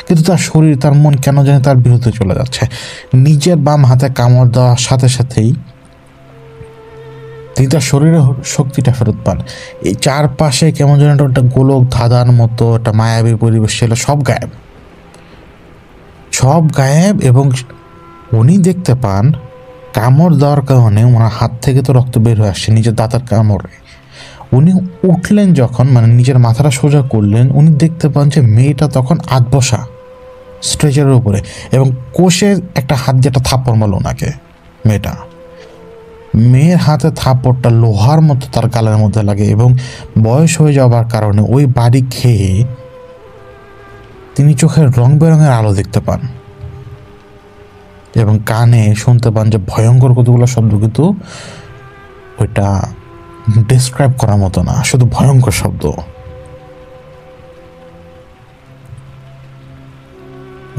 কিন্তু তার শরীর, তার মন কেন জানে তার বিরুদ্ধে চলে যাচ্ছে। নিজের বাম হাতে কামড় দেওয়ার সাথে সাথেই তিনি তার শরীরের শক্তিটা ফেরত পান। এই চারপাশে কেমন যেন একটা গোলক ধাঁধার মতো একটা মায়াবী পরিবেশ ছিল, সব গায়েব, সব গায়েব। এবং উনি দেখতে পান কামড় দেওয়ার কারণে ওনার হাত থেকে তো রক্ত বের হয়ে আসছে নিজের দাঁতের কামড়ে। উনি উঠলেন যখন, মানে নিজের মাথাটা সোজা করলেন, উনি দেখতে পান যে মেয়েটা তখন আধ বসা স্ট্রেচারের উপরে, এবং কোষে একটা হাত দিয়ে একটা থাপ্পড় মারল ওনাকে। মেয়ের হাতে থাপ্পড়টা লোহার মতো তার গালের মধ্যে লাগে, এবং বয়স হয়ে যাওয়ার কারণে ওই বাড়ি খেয়ে তিনি চোখের রং বেরঙের আলো দেখতে পান এবং কানে শুনতে পান যে ভয়ঙ্কর কতগুলো শব্দ, কিন্তু ওইটা ডেসক্রাইব করার মতো না, শুধু ভয়ঙ্কর শব্দ।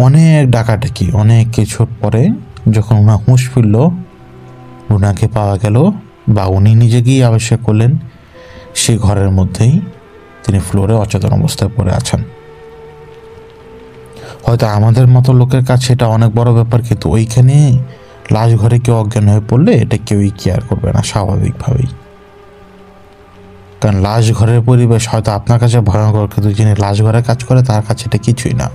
অনেক ডাকাডাকি, অনেক কিছুর পরে যখন ওনার হুঁশ ফিরল, ওনাকে পাওয়া গেল, বা উনি নিজে গিয়ে আবিষ্কার করলেন সেই ঘরের মধ্যেই তিনি ফ্লোরে অচেতন অবস্থায় পড়ে আছেন। হয়তো আমাদের মতো লোকের কাছে এটা অনেক বড় ব্যাপার, কিন্তু ওইখানে লাশ ঘরে কেউ অজ্ঞান হয়ে পড়লে এটা কেউই কেয়ার করবে না স্বাভাবিকভাবেই। কারণ লাশ ঘরের পরিবেশ হয়তো আপনার কাছে ভয়ঙ্কর, কিন্তু যিনি লাশ ঘরে কাজ করে তার কাছে এটা কিছুই না।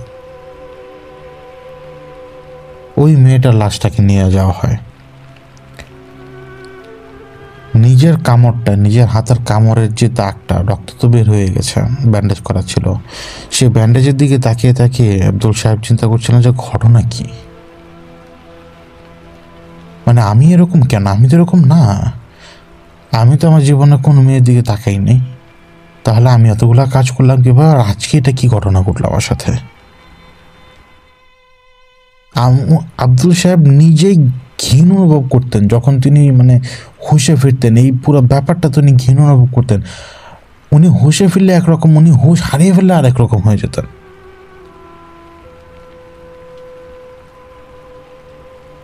ওই মেয়েটার লাশটাকে নিয়ে যাওয়া হয়। নিজের কামড়টা, নিজের হাতের কামড়ের যে দাগটা, রক্ত তো বের হয়ে গেছে, ব্যান্ডেজ করা ছিল, সেই ব্যান্ডেজের দিকে তাকিয়ে তাকিয়ে আব্দুল সাহেব চিন্তা করছিলেন যে ঘটনা কি, মানে আমি এরকম কেন, আমি তো এরকম না, আমি তো আমার জীবনে কোনো মেয়ের দিকে তাকাই নেই, তাহলে আমি এতগুলা কাজ করলাম কিভাবে, আর আজকে এটা কি ঘটনা ঘটলো আমার সাথে। আব্দুল সাহেব নিজেই ঘৃণ অনুভব করতেন যখন তিনি মানে হুঁশে ফিরতেন, এই পুরো ব্যাপারটা তিনি ঘৃণ অনুভব করতেন। উনি হুঁশে ফিরলে একরকম, উনি হুঁশ হারিয়ে ফেললে আর একরকম হয়ে যেতেন।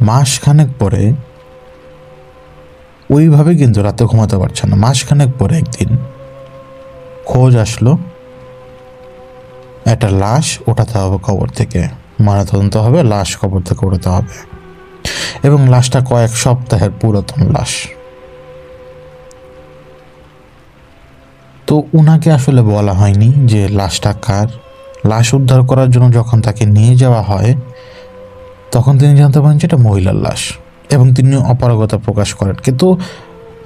মাসখানেক পরে ওইভাবে কিন্তু রাতে ঘুমাতে পারছে না। মাসখানেক পরে একদিন খোঁজ আসলো, একটা লাশ ওঠাতে হবে কবর থেকে, ময়নাতদন্ত হবে, লাশ কবর থেকে ওঠাতে হবে, এবং লাশটা কয়েক সপ্তাহের পুরাতন লাশ। তো উনাকে আসলে বলা হয়নি যে লাশটা কার। লাশ উদ্ধার করার জন্য যখন তাকে নিয়ে যাওয়া হয় তখন তিনি জানতে পারেন যে এটা মহিলার লাশ, এবং তিনি অপারগতা প্রকাশ করেন। কিন্তু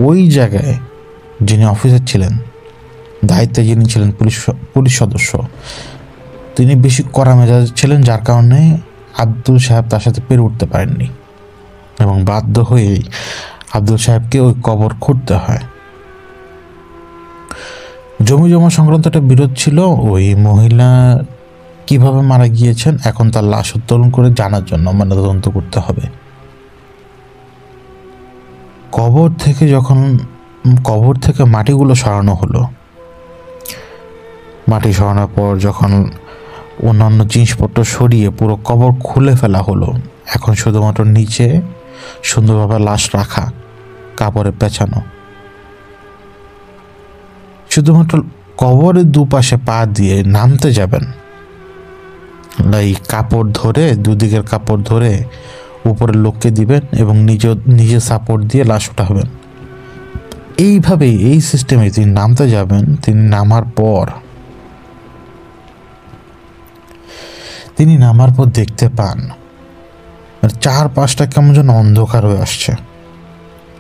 ওই জায়গায় যিনি অফিসার ছিলেন, দায়িত্বে যিনি ছিলেন পুলিশ সদস্য, তিনি বেশি কড়া মেজাজ ছিলেন, যার কারণে আব্দুল সাহেব তার সাথে পেরে উঠতে পারেননি, এবং বাধ্য হয়েই আব্দুল সাহেবকে ওই কবর খুঁড়তে হয়। জমি জমা সংক্রান্ত একটা বিরোধ ছিল, ওই মহিলা কিভাবে মারা গিয়েছেন এখন তার লাশ উত্তোলন করে জানার জন্য ময়নাতদন্ত করতে হবে। কবর থেকে মাটিগুলো সরানো হলো। মাটি সরানোর পর যখন অন্যান্য জিনিসপত্র সরিয়ে পুরো কবর খুলে ফেলা হলো, এখন শুধুমাত্র নিচে সুন্দরভাবে লাশ রাখা, কাপড়ে পেঁচানো। শুধুমাত্র কবরের দুপাশে পা দিয়ে নামতে যাবেন, এই কাপড় ধরে, দুদিকের কাপড় ধরে উপরের লোককে দিবেন এবং নিজে সাপোর্ট দিয়ে লাশ উঠাবেন। এইভাবেই, এই সিস্টেমে তিনি নামতে যাবেন। তিনি নামার পর দেখতে পান চারপাশটা কেমন যেন অন্ধকার হয়ে আসছে,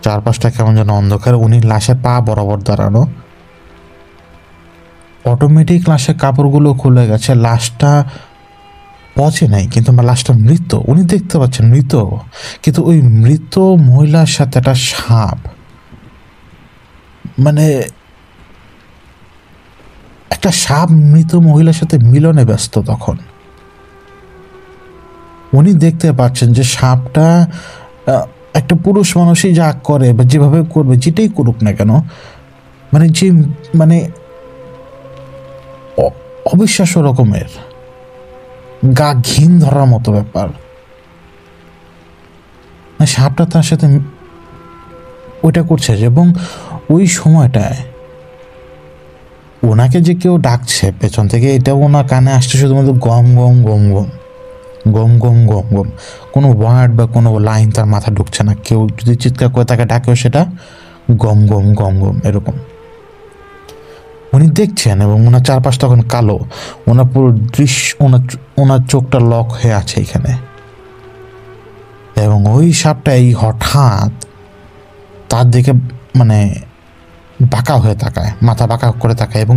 চারপাশটা কেমন যেন অন্ধকার। উনি লাশের পা বরাবর দাঁড়ানো, অটোমেটিক লাশের কাপড়গুলো খুলে গেছে, লাশটা পচে নাই কিন্তু লাশটা মৃত। উনি দেখতে পাচ্ছেন মৃত, কিন্তু ওই মৃত মহিলার সাথে একটা সাপ, মানে একটা সাপ মৃত মহিলার সাথে মিলনে ব্যস্ত। তখন উনি দেখতে পাচ্ছেন যে সাপটা একটা পুরুষ মানুষই যা করে বা যেভাবে করবে, যেটাই করুক না কেন, মানে অবিশ্বাস্য রকমের গা ঘিন ধরার মতো ব্যাপার। সাপটা তার সাথে ওইটা করছে, এবং ওই সময়টায় ওনাকে যে কেউ ডাকছে পেছন থেকে, এটা ওনার কানে আসছে শুধুমাত্র গম গম গম গম গম গম গম গম। কোনো ওয়ার্ড বা কোনো লাইন তার মাথা ঢুকছে না। কেউ যদি চিৎকার করে তাকে ডাকেও সেটা গম গম গম গম এরকম। উনি দেখছেন এবং ওনার চারপাশ তখন কালো, ওনার পুরো দৃশ্য, ওনার চোখটা লক হয়ে আছে এখানে। এবং ওই সাপটা এই হঠাৎ তার দিকে মানে বাঁকা হয়ে তাকায়, মাথা বাঁকা করে তাকায়, এবং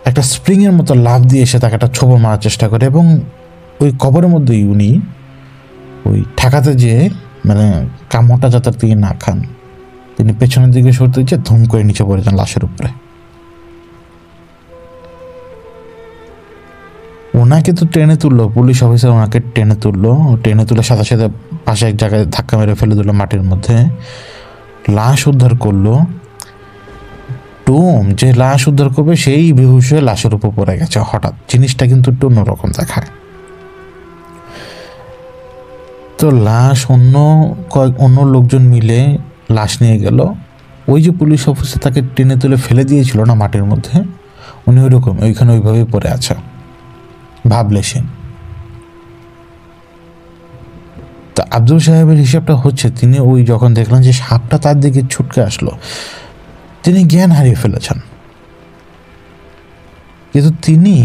একটা স্প্রিংয়ের মতো লাফ দিয়ে এসে তাকে একটা ছোবল মারার চেষ্টা করে। এবং ওই কবরের মধ্যেই উনি ওই ঠেকাতে যেয়ে মানে কামড়টা যাতে তিনি না খান, তিনি পেছনের দিকে সরতে গিয়ে ধুম করে নিচে পড়ে যান লাশের উপরে। ওনাকে তো টেনে তুললো, পুলিশ অফিসার ওনাকে টেনে তুলে সাথে সাথে পাশে এক জায়গায় ধাক্কা মেরে ফেলে দিল মাটির মধ্যে। লাশ উদ্ধার করলো। যে লাশ উদ্ধার করবে সেই বেহুশ হয়ে লাশের উপর পড়ে গেছে। হঠাৎ জিনিসটা কিন্তু একটু অন্যরকম দেখায়। তো লাশ অন্য লোকজন মিলে লাশ নিয়ে গেল। ওই যে পুলিশ অফিসার তাকে টেনে তুলে ফেলে দিয়েছিল না মাটির মধ্যে, উনি ওইরকম ওইখানে ওইভাবেই পড়ে আছে, ভাবলেছেন। তা আব্দুল সাহেবের হিসাবটা হচ্ছে, তিনি ওই যখন দেখলেন যে সাপটা তার দিকে ছুটকে আসলো, তিনি জ্ঞান হারিয়ে ফেলেছেন। কিন্তু তিনি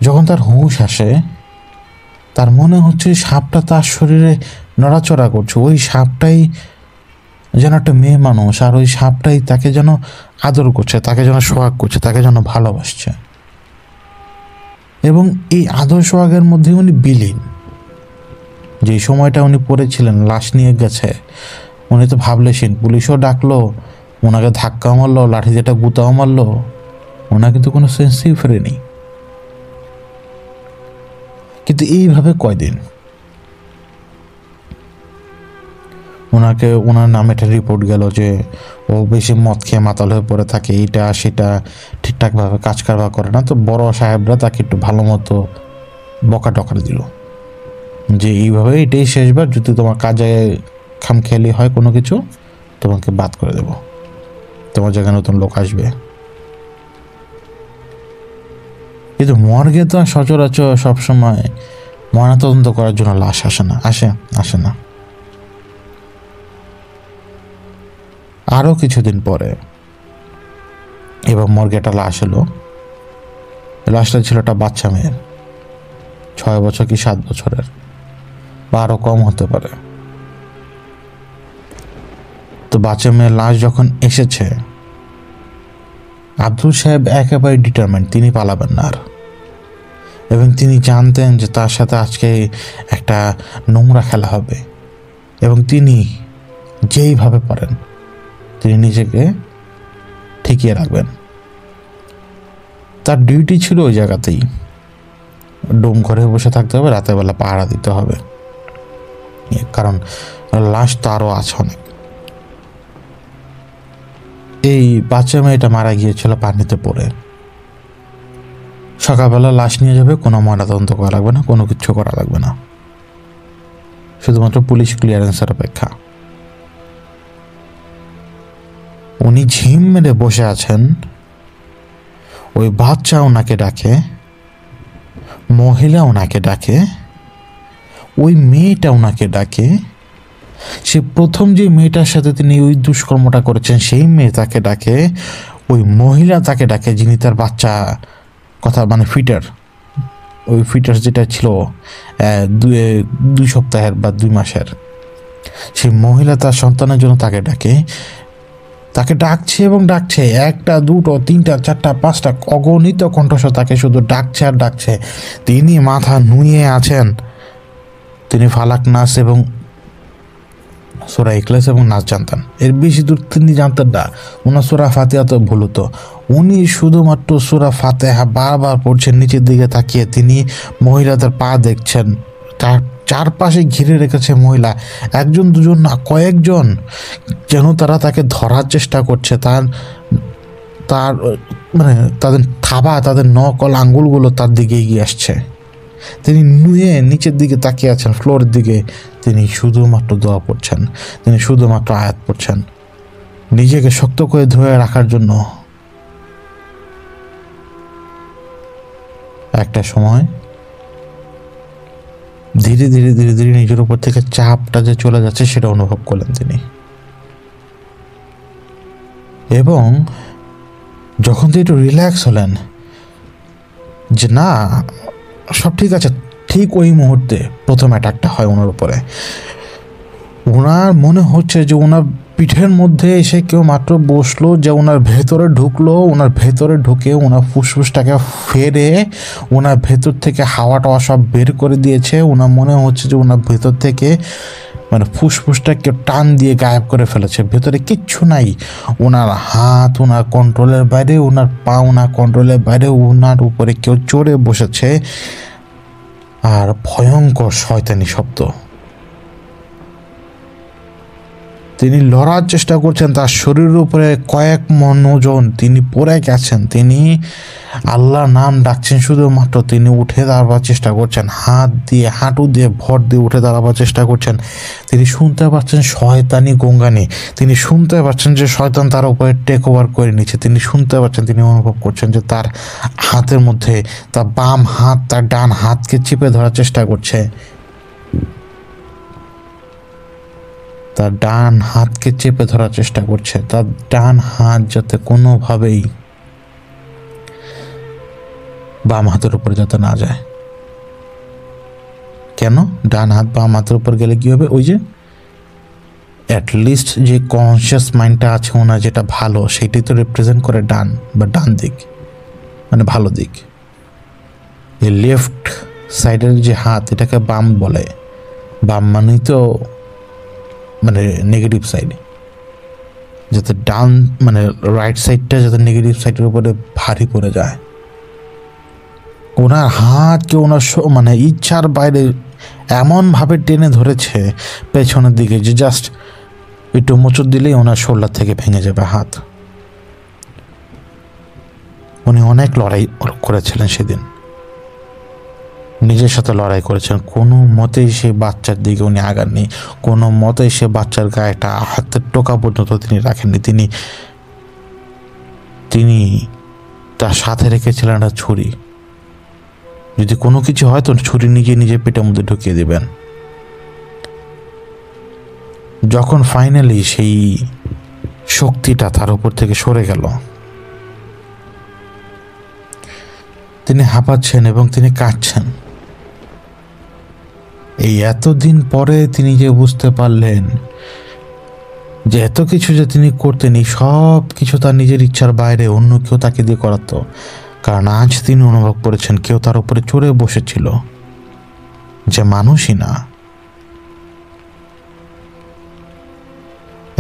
যখন তার হুঁশ আসে, তার মনে হচ্ছে সাপটা তার শরীরে নড়াচড়া করছে। ওই সাপটাই যেন একটা মেয়ে মানুষ, আর ওই সাপটাই তাকে যেন আদর করছে, তাকে যেন সোহাগ করছে, তাকে যেন ভালোবাসছে। এবং এই আদর সোহাগের মধ্যে উনি বিলীন। যে সময়টা উনি পড়েছিলেন, লাশ নিয়ে গেছে, উনি তো ভাবলেছেন, পুলিশও ডাকলো, ওনাকে ধাক্কাও মারলো, লাঠি যেটা গুতাও মারলো, ওনার কিন্তু কোনো সেন্সই ফেরেনি। কিন্তু এইভাবে কয়দিন ওনার নামে একটা রিপোর্ট গেল যে ও বেশি মদ খেয়ে মাতাল হয়ে পড়ে থাকে, এইটা সেটা ঠিকঠাকভাবে কাজ কারবার করে না। তো বড় সাহেবরা তাকে একটু ভালো মতো বকা টকা দিল যে এইভাবে এটাই শেষবার, যদি তোমার কাজে খামখেয়ালি হয় কোনো কিছু, তোমাকে বাদ করে দেব, তোমার জায়গায় নতুন লোক আসবে। কিন্তু মর্গে তো সচরাচর সবসময় ময়নাতদন্ত করার জন্য লাশ আসে না। আরও কিছুদিন পরে এবার মর্গে একটা লাশ এলো। লাশটা ছিল একটা বাচ্চা মেয়ের, 6 বছর কি 7 বছরের, বা আরও কম হতে পারে। তো বাচ্চা মেয়ের লাশ যখন এসেছে, আব্দুল সাহেব একেবারে ডিটারমেন্ট তিনি পালাবেন না আর। এবং তিনি জানতেন যে তার সাথে আজকে একটা নোংরা খেলা হবে, এবং তিনি যেইভাবে পারেন তিনি নিজেকে ঠেকিয়ে রাখবেন। তার ডিউটি ছিল ওই জায়গাতেই, ডোম ঘরে বসে থাকতে হবে, রাতের বেলা পাহারা দিতে হবে, কারণ লাশ তো আরও আছে অনেক। এই বাচ্চা মেয়েটা মারা গিয়েছিল পানিতে পড়ে। সকালবেলা লাশ নিয়ে যাবে, কোনো ময়নাতদন্ত করা লাগবে না, কোনো কিছু করা লাগবে না, শুধুমাত্র পুলিশ ক্লিয়ারেন্সের অপেক্ষা। উনি ঝিম মেরে বসে আছেন, ওই বাচ্চা ওনাকে ডাকে, মহিলা ওনাকে ডাকে, ওই মেয়েটা ওনাকে ডাকে। সে প্রথম যে মেয়েটার সাথে তিনি ওই দুষ্কর্মটা করেছেন সেই মেয়ে তাকে ডাকে, ওই মহিলা তাকে ডাকে যিনি তার বাচ্চা কথা মানে ওই ফিটার্স যেটা ছিল 2 সপ্তাহের বা 2 মাসের, সেই মহিলা তার সন্তানের জন্য তাকে ডাকছে এবং ডাকছে। 1টা 2টো 3টা 4টা 5টা অগণিত কণ্ঠস্বর তাকে শুধু ডাকছে আর ডাকছে। তিনি মাথা নুয়ে আছেন। তিনি ফালাক নাস এবং সূরা ইখলাস এবং নাস জানতেন, এর বেশি দূর তিনি জানতেন না। ওনার সূরা ফাতিহা তো ভুল হতো, উনি শুধুমাত্র সূরা ফাতিহা বারবার পড়ছেন, নিচের দিকে তাকিয়ে। তিনি মহিলাদের পা দেখছেন, তার চারপাশে ঘিরে রেখেছে মহিলা, 1জন 2জন না, কয়েকজন, যেন তারা তাকে ধরার চেষ্টা করছে। তার মানে তাদের থাবা, তাদের নকল আঙ্গুলগুলো তার দিকে এগিয়ে আসছে। তিনি নুয়ে নিচের দিকে তাকিয়ে আছেন, ফ্লোরের দিকে। তিনি শুধুমাত্র দোয়া পড়ছেন, তিনি শুধুমাত্র আয়াত পড়ছেন, নিজেকে শক্ত করে ধরে রাখার জন্য। একটা সময় ধীরে ধীরে ধীরে ধীরে নিজের উপর থেকে চাপটা যে চলে যাচ্ছে সেটা অনুভব করলেন তিনি। এবং যখন তিনি একটু রিল্যাক্স হলেন যে না সব ঠিক আছে, ঠিক ওই মুহূর্তে প্রথম অ্যাটাকটা হয় ওনার উপরে। ওনার মনে হচ্ছে যে ওনার পিঠের মধ্যে এসে কেউ মাত্র বসলো, যে ওনার ভেতরে ঢুকলো, ওনার ভেতরে ঢুকে ওনার ফুসফুসটাকে ফেরে ওনার ভেতর থেকে হাওয়া টাওয়া সব বের করে দিয়েছে। ওনার মনে হচ্ছে যে ওনার ভেতর থেকে মানে ফুসফুসটা কেউ টান দিয়ে গায়েব করে ফেলেছে, ভেতরে কিচ্ছু নাই। ওনার হাত ওনার কন্ট্রোলের বাইরে, ওনার পা ওনার কন্ট্রোলের বাইরে, ওনার উপরে কেউ চড়ে বসেছে। আর ভয়ঙ্কর শয়তানি শব্দ। তিনি লড়ার চেষ্টা করছেন, তার শরীরের উপরে কয়েক মণ ওজন, তিনি পড়ে গেছেন। তিনি আল্লাহর নাম ডাকছেন শুধুমাত্র। তিনি উঠে দাঁড়াবার চেষ্টা করছেন, হাত দিয়ে হাঁটু দিয়ে ভর দিয়ে উঠে দাঁড়াবার চেষ্টা করছেন। তিনি শুনতে পাচ্ছেন শয়তানি গঙ্গানি, তিনি শুনতে পাচ্ছেন যে শয়তান তার উপরে টেক ওভার করে নিচ্ছে। তিনি শুনতে পাচ্ছেন, তিনি অনুভব করছেন যে তার হাতের মধ্যে তার বাম হাত তার ডান হাতকে চেপে ধরার চেষ্টা করছে। তার ডান হাতকে চেপে ধরার চেষ্টা করছে, তার ডান হাত যাতে কোনোভাবেই বাম হাতের উপরে যাতে না যায়। কেন? ডান হাত বাম হাতের উপর গেলে কি হবে? ওই যে অ্যাটলিস্ট যে কনসিয়াস মাইন্ডটা আছে ওনার, যেটা ভালো, সেটাই তো রিপ্রেজেন্ট করে ডান বা ডান দিক, মানে ভালো দিক। এই লেফট সাইডের যে হাত, এটাকে বাম বলে। বাম মানেই তো মানে নেগেটিভ সাইড। যাতে ডান মানে রাইট সাইডটা যাতে নেগেটিভ সাইডের উপরে ভারী পড়ে যায়। ওনার হাতকে ওনার মানে ইচ্ছার বাইরে এমনভাবে টেনে ধরেছে পেছনের দিকে যে জাস্ট একটু মোচড় দিলেই ওনার শোল্ডার থেকে ভেঙে যাবে হাত। উনি অনেক লড়াই করেছিলেন সেদিন, নিজের সাথে লড়াই করেছেন। কোনো মতেই সে বাচ্চার দিকে উনি আগাননি, কোনো মতেই সে বাচ্চার গায়ে একটা হাতের টোকা পর্যন্ত তিনি রাখেননি। তিনি তার সাথে রেখেছিলেন একটা ছুরি, যদি কোনো কিছু হয় তো ছুরি নিজে পেটের মধ্যে ঢুকিয়ে দেবেন। যখন ফাইনালি সেই শক্তিটা তার উপর থেকে সরে গেল, তিনি হাঁপাচ্ছেন এবং তিনি কাঁদছেন। এই এতদিন পরে তিনি যে বুঝতে পারলেন যে এত কিছু যে তিনি করতেন, এই সব কিছু তার নিজের ইচ্ছার বাইরে অন্য কেউ তাকে দিয়ে করাতো। কারণ আজ তিনি অনুভব করেছেন কেউ তার উপরে চড়ে বসেছিল, যে মানুষই না।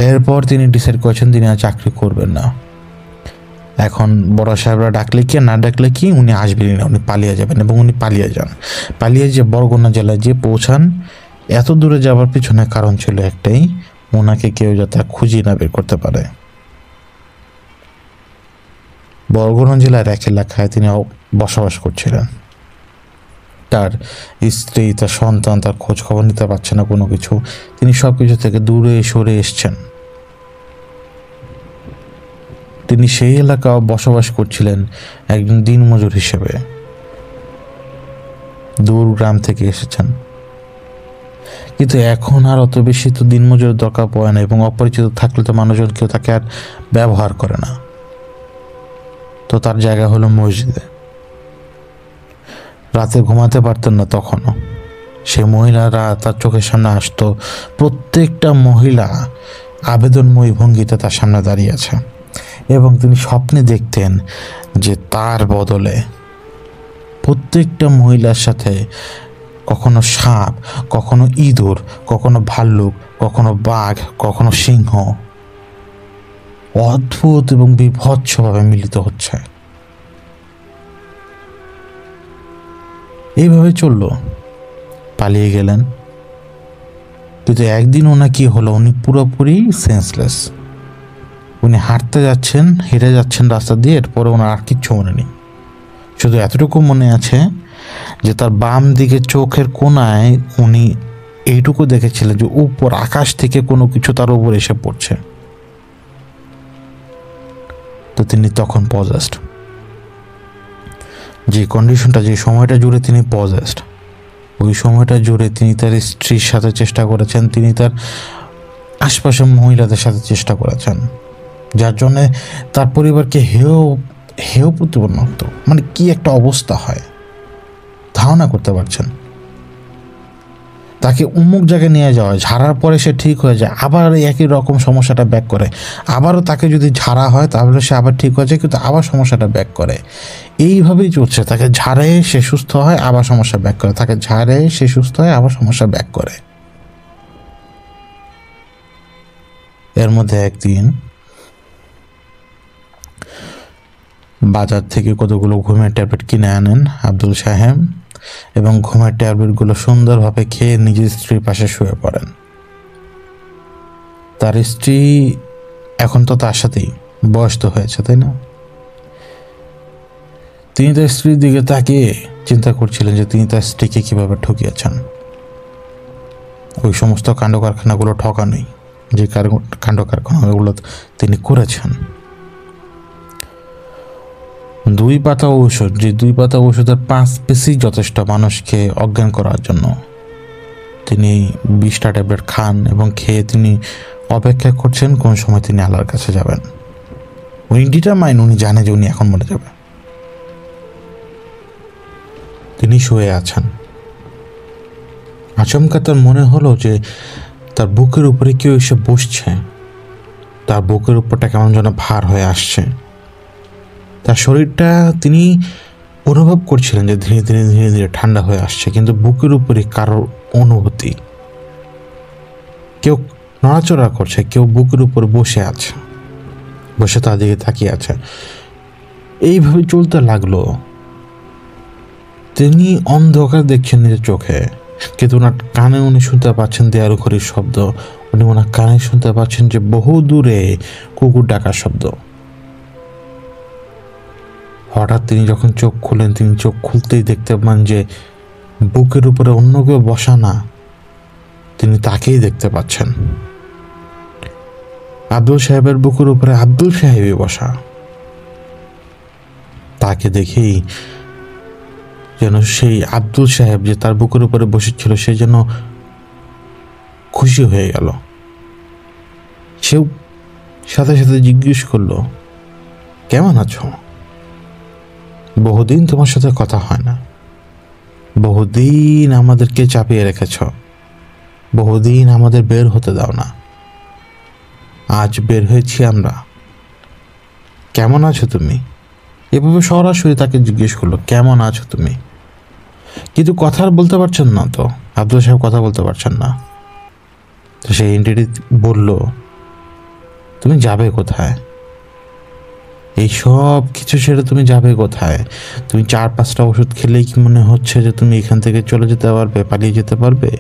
এরপর তিনি ডিসাইড করেছেন তিনি আর চাকরি করবেন না। এখন বড় সাহেবরা ডাকলে কি না ডাকলে কি, উনি আসবেনই না, উনি পালিয়ে যাবেন। এবং উনি পালিয়ে যান, পালিয়ে যে বরগুনা জেলায় যে পৌঁছান। এত দূরে যাওয়ার পিছনে কারণ ছিল একটাই, ওনাকে কেউ যাতে খুঁজে না বের করতে পারে। বরগুনা জেলার এক এলাকায় তিনি বসবাস করছিলেন। তার স্ত্রী, তার সন্তান তার খোঁজ খবর নিতে পারছে না কোনো কিছু। তিনি সব কিছু থেকে দূরে সরে এসছেন। তিনি সেই এলাকায় বসবাস করছিলেন একজন দিনমজুর হিসেবে, দূর গ্রাম থেকে এসেছেন। কিন্তু এখন আর অত বেশি তো দিনমজুরের দরকার পড়ে না, এবং অপরিচিত থাকলে তো মানুষজন কেউ তাকে আর ব্যবহার করে না। তো তার জায়গা হলো মসজিদে। রাতে ঘুমাতে পারতেন না তখনও। সে মহিলারা তার চোখের সামনে আসতো, প্রত্যেকটা মহিলা আবেদনময়ী ভঙ্গিতে তার সামনে দাঁড়িয়ে আছে, এবং তিনি স্বপ্নে দেখতেন যে তার বদলে প্রত্যেকটা মহিলার সাথে কখনো সাপ, কখনো ইঁদুর, কখনো ভাল্লুক, কখনো বাঘ, কখনো সিংহ অদ্ভুত এবং বিভৎসভাবে মিলিত হচ্ছে। এইভাবে চলল, পালিয়ে গেলেন। কিন্তু একদিন ওনার কি হলো, উনি পুরোপুরি সেন্সলেস। উনি হাঁটতে যাচ্ছেন, হেঁটে যাচ্ছেন রাস্তা দিয়ে, এরপরে ওনার আর কিচ্ছু মনে নেই। শুধু এতটুকু মনে আছে যে তার বাম দিকে চোখের কোণায় উনি এইটুকু দেখেছিলেন যে উপর আকাশ থেকে কোনো কিছু তার উপর এসে পড়ছে। তো তিনি তখন পজেসড। যে কন্ডিশনটা, যে সময়টা জুড়ে তিনি পজেসড, ওই সময়টা জুড়ে তিনি তার স্ত্রীর সাথে চেষ্টা করেছেন, তিনি তার আশপাশের মহিলাদের সাথে চেষ্টা করেছেন, যার জন্যে তার পরিবারকে হেয় প্রতিপন্ন হতো। মানে কি একটা অবস্থা হয় ধারণা করতে পারছেন। তাকে উন্মুক জায়গায় নিয়ে যাওয়া হয়, ঝাড়ার পরে সে ঠিক হয়ে যায়, আবার একই রকম সমস্যাটা ব্যাক করে। আবারও তাকে যদি ঝাড়া হয় তাহলে সে আবার ঠিক হয়ে যায়, কিন্তু আবার সমস্যাটা ব্যাক করে। এইভাবেই চলছে। তাকে ঝাড়ে সে সুস্থ হয়, আবার সমস্যা ব্যাক করে, তাকে ঝাড়ে সে সুস্থ হয়, আবার সমস্যা ব্যাক করে। এর মধ্যে একদিন বাজার থেকে কতগুলো ঘুমের ট্যাবলেট কিনে আনেন আব্দুল সাহেব, এবং ঘুমের ট্যাবলেটগুলো সুন্দরভাবে খেয়ে নিজের স্ত্রীর পাশে শুয়ে পড়েন। তার স্ত্রী এখন তো তার সাথেই বয়স তো হয়েছে, তাই না? তিনি তার স্ত্রীর দিকে তাকিয়ে চিন্তা করছিলেন যে তিনি তার স্ত্রীকে কীভাবে ঠকিয়েছেন। ওই সমস্ত কাণ্ড কারখানাগুলো ঠকানোই, যে কাণ্ড কারখানাগুলো তিনি করেছেন। 2 পাতা ঔষধ, যে 2 পাতা ঔষধের 5 পিসই যথেষ্ট মানুষকে অজ্ঞান করার জন্য। তিনি 20টা ট্যাবলেট খান এবং খেয়ে তিনি অপেক্ষা করছেন কোন সময় তিনি আল্লাহর কাছে যাবেন। উনি ডিটারমাইন্ড, উনি জানে যে উনি এখন মরে যাবে। তিনি শুয়ে আছেন। আচমকা তার মনে হলো যে তার বুকের উপরে কেউ এসে বসছে, তার বুকের উপরটা কেমন যেন ভার হয়ে আসছে। তার শরীরটা তিনি অনুভব করছিলেন যে ধীরে ধীরে ধীরে ধীরে ঠান্ডা হয়ে আসছে, কিন্তু বুকের উপরে কারোর অনুভূতি, কেউ নড়াচড়া করছে, কেউ বুকের উপর বসে আছে। বসে তার দিকে তাকিয়ে আছে। এইভাবে চলতে লাগলো। তিনি অন্ধকার দেখছেন নিজের চোখে, কিন্তু ওনার কানে উনি শুনতে পাচ্ছেন দেয়াল ঘড়ির শব্দ। উনি ওনার কানে শুনতে পাচ্ছেন যে বহু দূরে কুকুর ডাকার শব্দ। হঠাৎ তিনি যখন চোখ খুলেন, তিনি চোখ খুলতেই দেখতে পান যে বুকের উপরে অন্য কেউ বসা না, তিনি তাকেই দেখতে পাচ্ছেন। আব্দুল সাহেবের বুকের উপরে আব্দুল সাহেবই বসা। তাকে দেখেই যেন সেই আব্দুল সাহেব যে তার বুকের উপরে বসেছিল, সে যেন খুশি হয়ে গেল। সেও সাথে সাথে জিজ্ঞেস করলো, কেমন আছো? বহুদিন তোমার সাথে কথা হয় না, বহুদিন আমাদেরকে চাপিয়ে রেখেছ, বহুদিন আমাদের বের হতে দাও না, আজ বের হয়েছি আমরা, কেমন আছো তুমি? এভাবে সরাসরি তাকে জিজ্ঞেস করলো, কেমন আছো তুমি? কিন্তু কথা বলতে পারছেন না তো, আব্দুল সাহেব কথা বলতে পারছেন না। তো সেই এন্টিটি বলল, তুমি যাবে কোথায়? এই সব কিছু ছেড়ে তুমি যাবে কোথায়? তুমি 4-5টা ওষুধ খেলেই কি মনে হচ্ছে যে তুমি এখান থেকে চলে যেতে পারবে, পালিয়ে যেতে পারবে?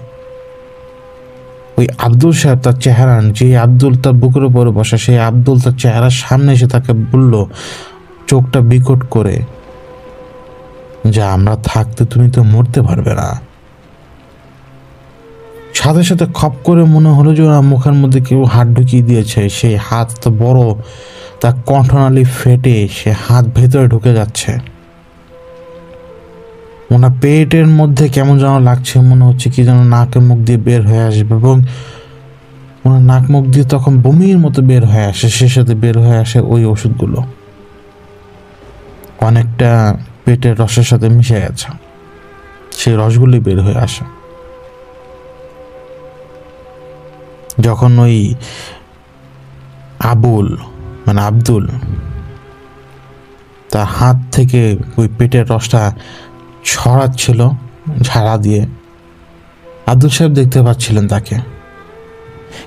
ওই আব্দুল সাহেব তার চেহারা, যে আব্দুল তার বুকের উপরে বসা, সেই আব্দুল তার চেহারার সামনে এসে তাকে বলল, চোখটা বিকট করে, যে আমরা থাকতে তুমি তো মরতে পারবে না। সাথে সাথে খপ করে মনে হলো যে ওনার মুখের মধ্যে কেউ হাত ঢুকিয়ে দিয়েছে। সেই হাত তো বড়, তার কণ্ঠনালী ফেটে সে হাত ভেতরে ঢুকে যাচ্ছে। ওনার পেটের মধ্যে কেমন যেন লাগছে, মনে হচ্ছে কি যেন নাকের মুখ দিয়ে বের হয়ে আসবে, এবং ওনার নাক মুখ দিয়ে তখন বমির মতো বের হয়ে আসে। সে সাথে বের হয়ে আসে ওই ওষুধগুলো, অনেকটা পেটের রসের সাথে মিশে গেছে, সেই রসগুলি বের হয়ে আসে। যখন ওই আব্দুল তার হাত থেকে ওই পেটের রসটা ছড়াচ্ছিল ঝাড়া দিয়ে, আব্দুল সাহেব দেখতে পাচ্ছিলেন তাকে,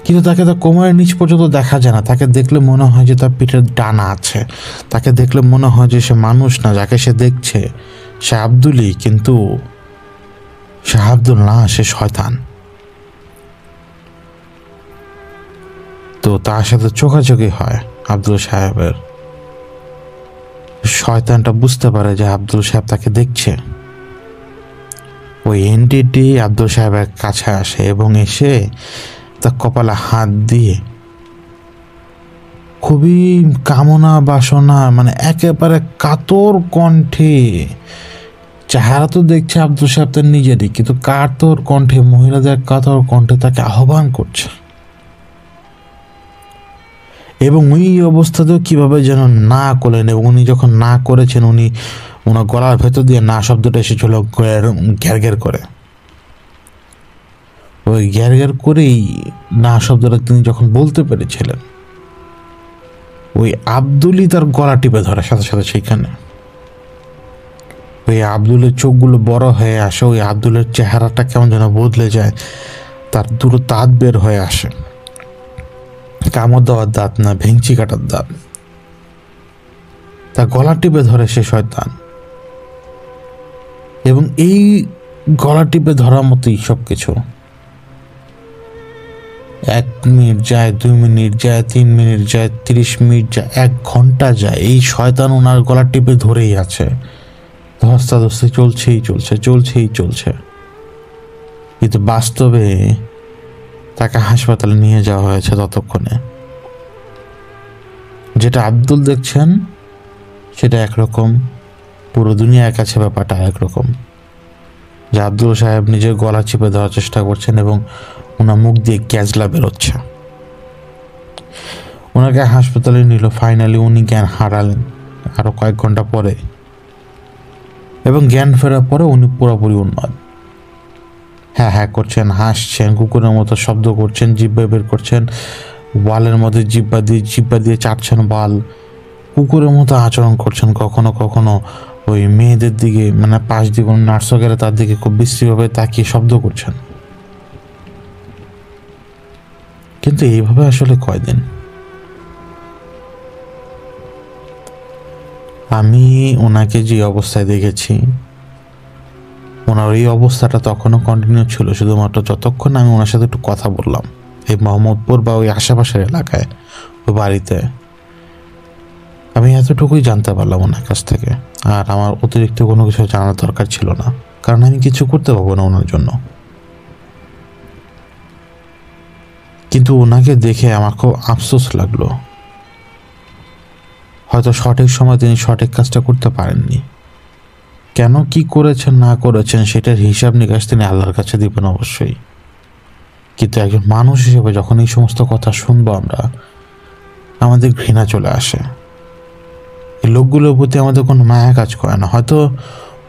কিন্তু তাকে তার কোমরের নিচ পর্যন্ত দেখা যায় না। তাকে দেখলে মনে হয় যে তার পিঠের ডানা আছে, তাকে দেখলে মনে হয় যে সে মানুষ না, যাকে সে দেখছে সে আব্দুলই, কিন্তু সে আব্দুল না, সে শয়তান। তো তার সাথে চোখাচোখি হয় আব্দুল সাহেবের। শয়তানটা বুঝতে পারে যে আব্দুল সাহেব তাকে দেখছে। ওই এনটিটি আব্দুল সাহেবের কাছে আসে এবং এসে তার কপালে হাত দিয়ে খুবই কামনা বাসনা, মানে একেবারে কাতর কণ্ঠে, চেহারা তো দেখছে আব্দুল সাহেব তার নিজেরই, কিন্তু কাতর কণ্ঠে, মহিলাদের কাতর কণ্ঠে তাকে আহ্বান করছে। এবং ওই অবস্থাতেও কিভাবে যেন না করলেন, এবং উনি যখন না করেছেন, ওনার গলার ভেতর দিয়ে না শব্দটা এসেছিল গ্যার গ্যার করে। ওই গ্যার গ্যার করেই না শব্দটা তিনি যখন বলতে পেরেছিলেন, ওই আব্দুলই তার গলা টিপে ধরে সাথে সাথে। সেইখানে ওই আব্দুলের চোখগুলো বড় হয়ে আসে, ওই আব্দুলের চেহারাটা কেমন যেন বদলে যায়, তার দুটো দাঁত বের হয়ে আসে, কামড় দেওয়ার দাঁত না, ভেঙচি কাটার দাঁত। তার গলা টিপে ধরে সে শয়তান, এবং এই গলা টিপে ধরার মতোই সব কিছু। 1 মিনিট যায়, 2 মিনিট যায়, 3 মিনিট যায়, 30 মিনিট যায়, 1 ঘন্টা যায়, এই শয়তান ওনার গলা টিপে ধরেই আছে। ধস্তাধস্তি চলছে। কিন্তু বাস্তবে তাকে হাসপাতালে নিয়ে যাওয়া হয়েছে ততক্ষণে। যেটা আব্দুল দেখছেন সেটা একরকম, পুরো দুনিয়ার কাছে ব্যাপারটা একরকম। যে আব্দুল সাহেব নিজের গলা চিপে ধরার চেষ্টা করছেন এবং ওনার মুখ দিয়ে গ্যাজলা বেরোচ্ছে। ওনাকে হাসপাতালে নিল, ফাইনালি উনি জ্ঞান হারালেন আরো কয়েক ঘন্টা পরে, এবং জ্ঞান ফেরার পরে উনি পুরোপুরি উন্মাদ। হ্যাঁ করছেন, হাসছেন, কুকুরের মতো শব্দ করছেন, জিহ্বা বের করছেন, ওয়ালের মধ্যে জিহ্বা দিয়ে চাটছেন ওয়াল, কুকুরের মতো আচরণ করছেন। কখনো কখনো ওই মেয়েদের দিকে, মানে পাশ দিয়ে কোনো নার্সও গেলে তার দিকে খুব বিশ্রীভাবে তাকিয়ে শব্দ করছেন। কিন্তু এইভাবে আসলে কয়দিন? আমি ওনাকে যে অবস্থায় দেখেছি, ওনার এই অবস্থাটা তখনও কন্টিনিউ ছিল, শুধুমাত্র যতক্ষণ আমি ওনার সাথে একটু কথা বললাম এই মোহাম্মদপুর বা ওই আশেপাশের এলাকায় ওই বাড়িতে। আমি এতটুকুই জানতে পারলাম ওনার কাছ থেকে, আর আমার অতিরিক্ত কোনো কিছু জানার দরকার ছিল না, কারণ আমি কিছু করতে পারবো না ওনার জন্য। কিন্তু ওনাকে দেখে আমার খুব আফসোস লাগলো, হয়তো সঠিক সময় তিনি সঠিক কাজটা করতে পারেননি। কেন কি করেছেন না করেছেন সেটার হিসাব নিকাশ তিনি আল্লাহর কাছে দিবেন অবশ্যই, কিন্তু একজন মানুষ হিসেবে যখন এই সমস্ত কথা শুনবো আমরা, আমাদের ঘৃণা চলে আসে। এই লোকগুলোর প্রতি আমাদের কোনো মায়া কাজ করে না। হয়তো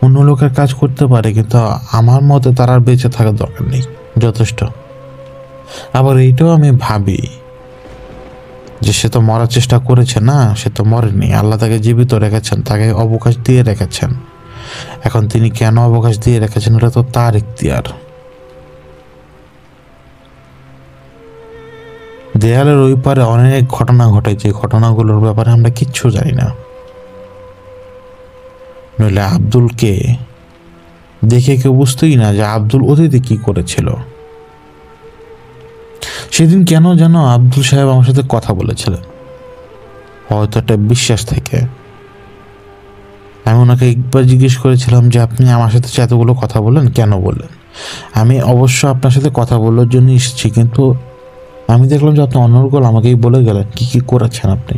অন্য লোকের কাজ করতে পারে, কিন্তু আমার মতে তার আর বেঁচে থাকার দরকার নেই, যথেষ্ট। আবার এইটাও আমি ভাবি যে সে তো মরার চেষ্টা করেছে না, সে তো মরেনি, আল্লাহ তাকে জীবিত রেখেছেন, তাকে অবকাশ দিয়ে রেখেছেন। এখন তিনি কেন অবকাশ দিয়ে রেখেছেন এটা তো তার ইখতিয়ার। দেয়ালের ওই পারে অনেক ঘটনা ঘটে, যে ঘটনাগুলোর ব্যাপারে আমরা কিচ্ছু জানি না। নইলে আব্দুলকে দেখে কেউ বুঝতেই না যে আব্দুল অতীতে কি করেছিল। সেদিন কেন যেন আব্দুল সাহেব আমার সাথে কথা বলেছিলেন, হয়তো একটা বিশ্বাস থেকে। আমি ওনাকে একবার জিজ্ঞেস করেছিলাম যে আপনি আমার সাথে এতগুলো কথা বললেন কেন বললেন? আমি অবশ্য আপনার সাথে কথা বলার জন্য এসেছি, কিন্তু আমি দেখলাম যে আপনি অনর্গল আমাকেই বলে গেলেন কি কি করেছেন আপনি।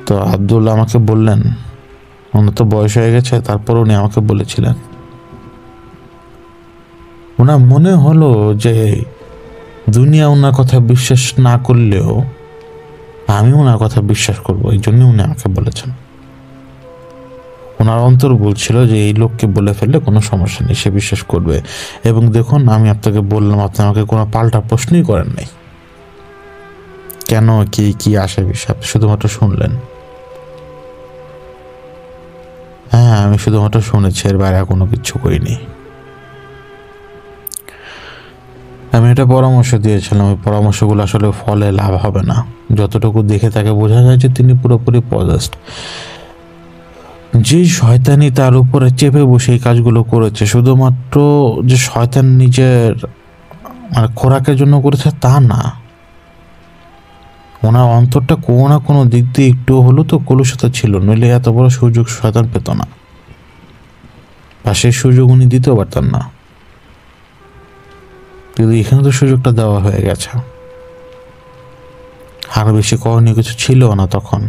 তো আব্দুল্লাহ আমাকে বললেন, ওনার তো বয়স হয়ে গেছে, তারপর উনি আমাকে বলেছিলেন, ওনার মনে হলো যে দুনিয়া ওনার কথা বিশ্বাস না করলেও আমি ওনার কথা বিশ্বাস করবো, এই জন্য উনি আমাকে বলেছেন। ওনার অন্তর বলছিল যে এই লোককে বলে ফেললে কোনো সমস্যা নেই, সে বিশ্বাস করবে। এবং দেখুন, আমি আপনাকে বললাম, আপনি আমাকে কোনো পাল্টা প্রশ্নই করেন নাই, কেন কি কি আসে বিষয়, আপনি শুধুমাত্র শুনলেন। হ্যাঁ, আমি শুধুমাত্র শুনেছি, এর বাইরে কোনো কিছু করিনি। আমি এটা পরামর্শ দিয়েছিলাম, ওই পরামর্শগুলো আসলে ফলে লাভ হবে না। যতটুকু দেখে তাকে বোঝা যায় যে তিনি পুরোপুরি পজেসড। যে শয়তানি তার উপরে চেপে বসে এই কাজগুলো করেছে, শুধুমাত্র যে শয়তান নিজের মানে খোরাকের জন্য করেছে তা না, ওনার অন্তরটা কোনো না কোনো দিক দিয়ে একটু হলেও তো কলুষিত ছিল, নইলে এত বড় সুযোগ শয়তান পেত না, বা সেই সুযোগ উনি দিতেও পারতেন না। কিন্তু এখানে তো সুযোগটা দেওয়া হয়ে গেছে। আরো বেশি করণীয় কিছু ছিল না তখন।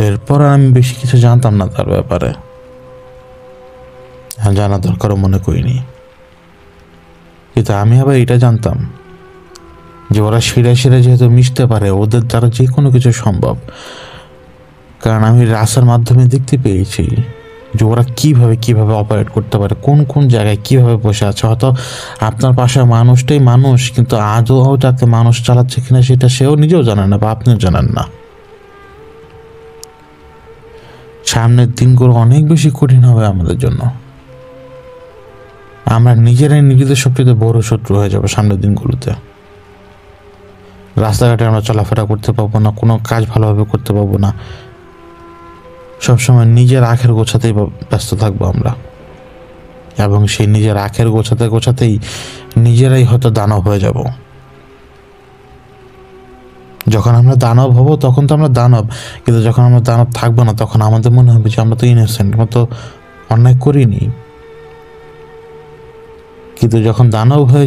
এরপর আমি বেশি কিছু জানতাম না তার ব্যাপারে, জানা দরকারও মনে করিনি। কিন্তু আমি আবার এটা জানতাম যে ওরা শিরায় শিরায় যেহেতু মিশতে পারে, ওদের দ্বারা যে কোনো কিছু সম্ভব। কারণ আমি রাসের মাধ্যমে দেখতে পেয়েছি যে ওরা কিভাবে অপারেট করতে পারে, কোন কোন জায়গায় কিভাবে বসে আছে। হয়তো আপনার পাশে মানুষটাই মানুষ, কিন্তু আজও যাতে মানুষ চালাচ্ছে কিনা সেটা সেও নিজেও জানেন না, বা আপনিও জানেন না। সামনের দিনগুলো অনেক বেশি কঠিন হবে আমাদের জন্য। আমরা নিজেরাই নিজেদের সবচেয়ে বড় শত্রু হয়ে যাবো সামনের দিনগুলোতে। রাস্তাঘাটে আমরা চলাফেরা করতে পারবো না, কোনো কাজ ভালোভাবে করতে পারবো না, সবসময় নিজের আখের গোছাতেই ব্যস্ত থাকবো আমরা। এবং সেই নিজের আখের গোছাতেই নিজেরাই হয়তো দানব হয়ে যাব। যখন আমরা দানব হব তখন তো আমরা দানব, কিন্তু যখন আমরা দানব থাকবো না তখন আমাদের মনে হবে যে আমরা তো ইনোসেন্ট, আমরা তো অন্যায় করিনি। কিন্তু যখন দানব হয়ে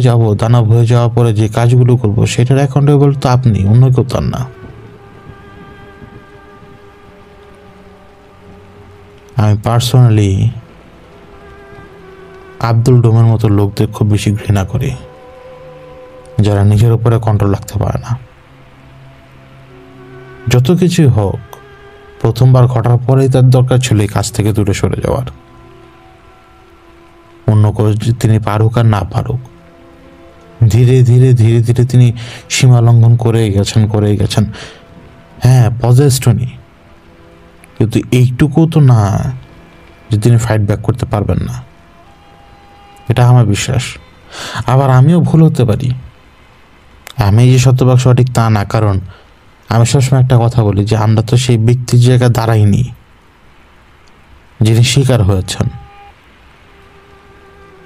যাওয়ার পরে যে কাজগুলো করবো সেটার অ্যাকাউন্টেবল তো আপনি, অন্য কেউ তার না। আমি পার্সোনালি আব্দুল ডোমের মতো লোকদের খুব বেশি ঘৃণা করি, যারা নিজের উপরে কন্ট্রোল রাখতে পারে না। যত কিছুই হোক, প্রথমবার ঘটার পরেই তার দরকার ছিল এই কাজ থেকে দূরে সরে যাওয়ার। অন্য কোনো তিনি পারুক আর না পারুক, ধীরে ধীরে তিনি সীমা লঙ্ঘন করেই গেছেন। হ্যাঁ, পজেসড উনি, কিন্তু এইটুকু তো না যে তিনি ফাইট ব্যাক করতে পারবেন না, এটা আমার বিশ্বাস। আবার আমিও ভুল হতে পারি, আমি যে শতভাগ সঠিক তা না, কারণ আমি সবসময় একটা কথা বলি যে আমরা তো সেই ব্যক্তির জায়গায় দাঁড়াইনি যিনি শিকার হয়েছেন।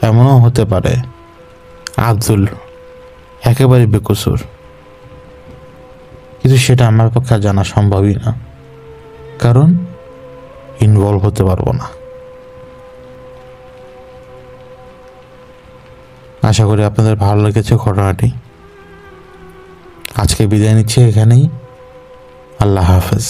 এমনও হতে পারে আব্দুল একেবারে বেকসুর, কিন্তু সেটা আমার পক্ষে জানা সম্ভবই না, কারণ ইনভলভ হতে পারবো না। আশা করি আপনাদের ভালো লেগেছে ঘটনাটি। আজকে বিদায় নিচ্ছি এখানেই। আল্লাহ হাফেজ।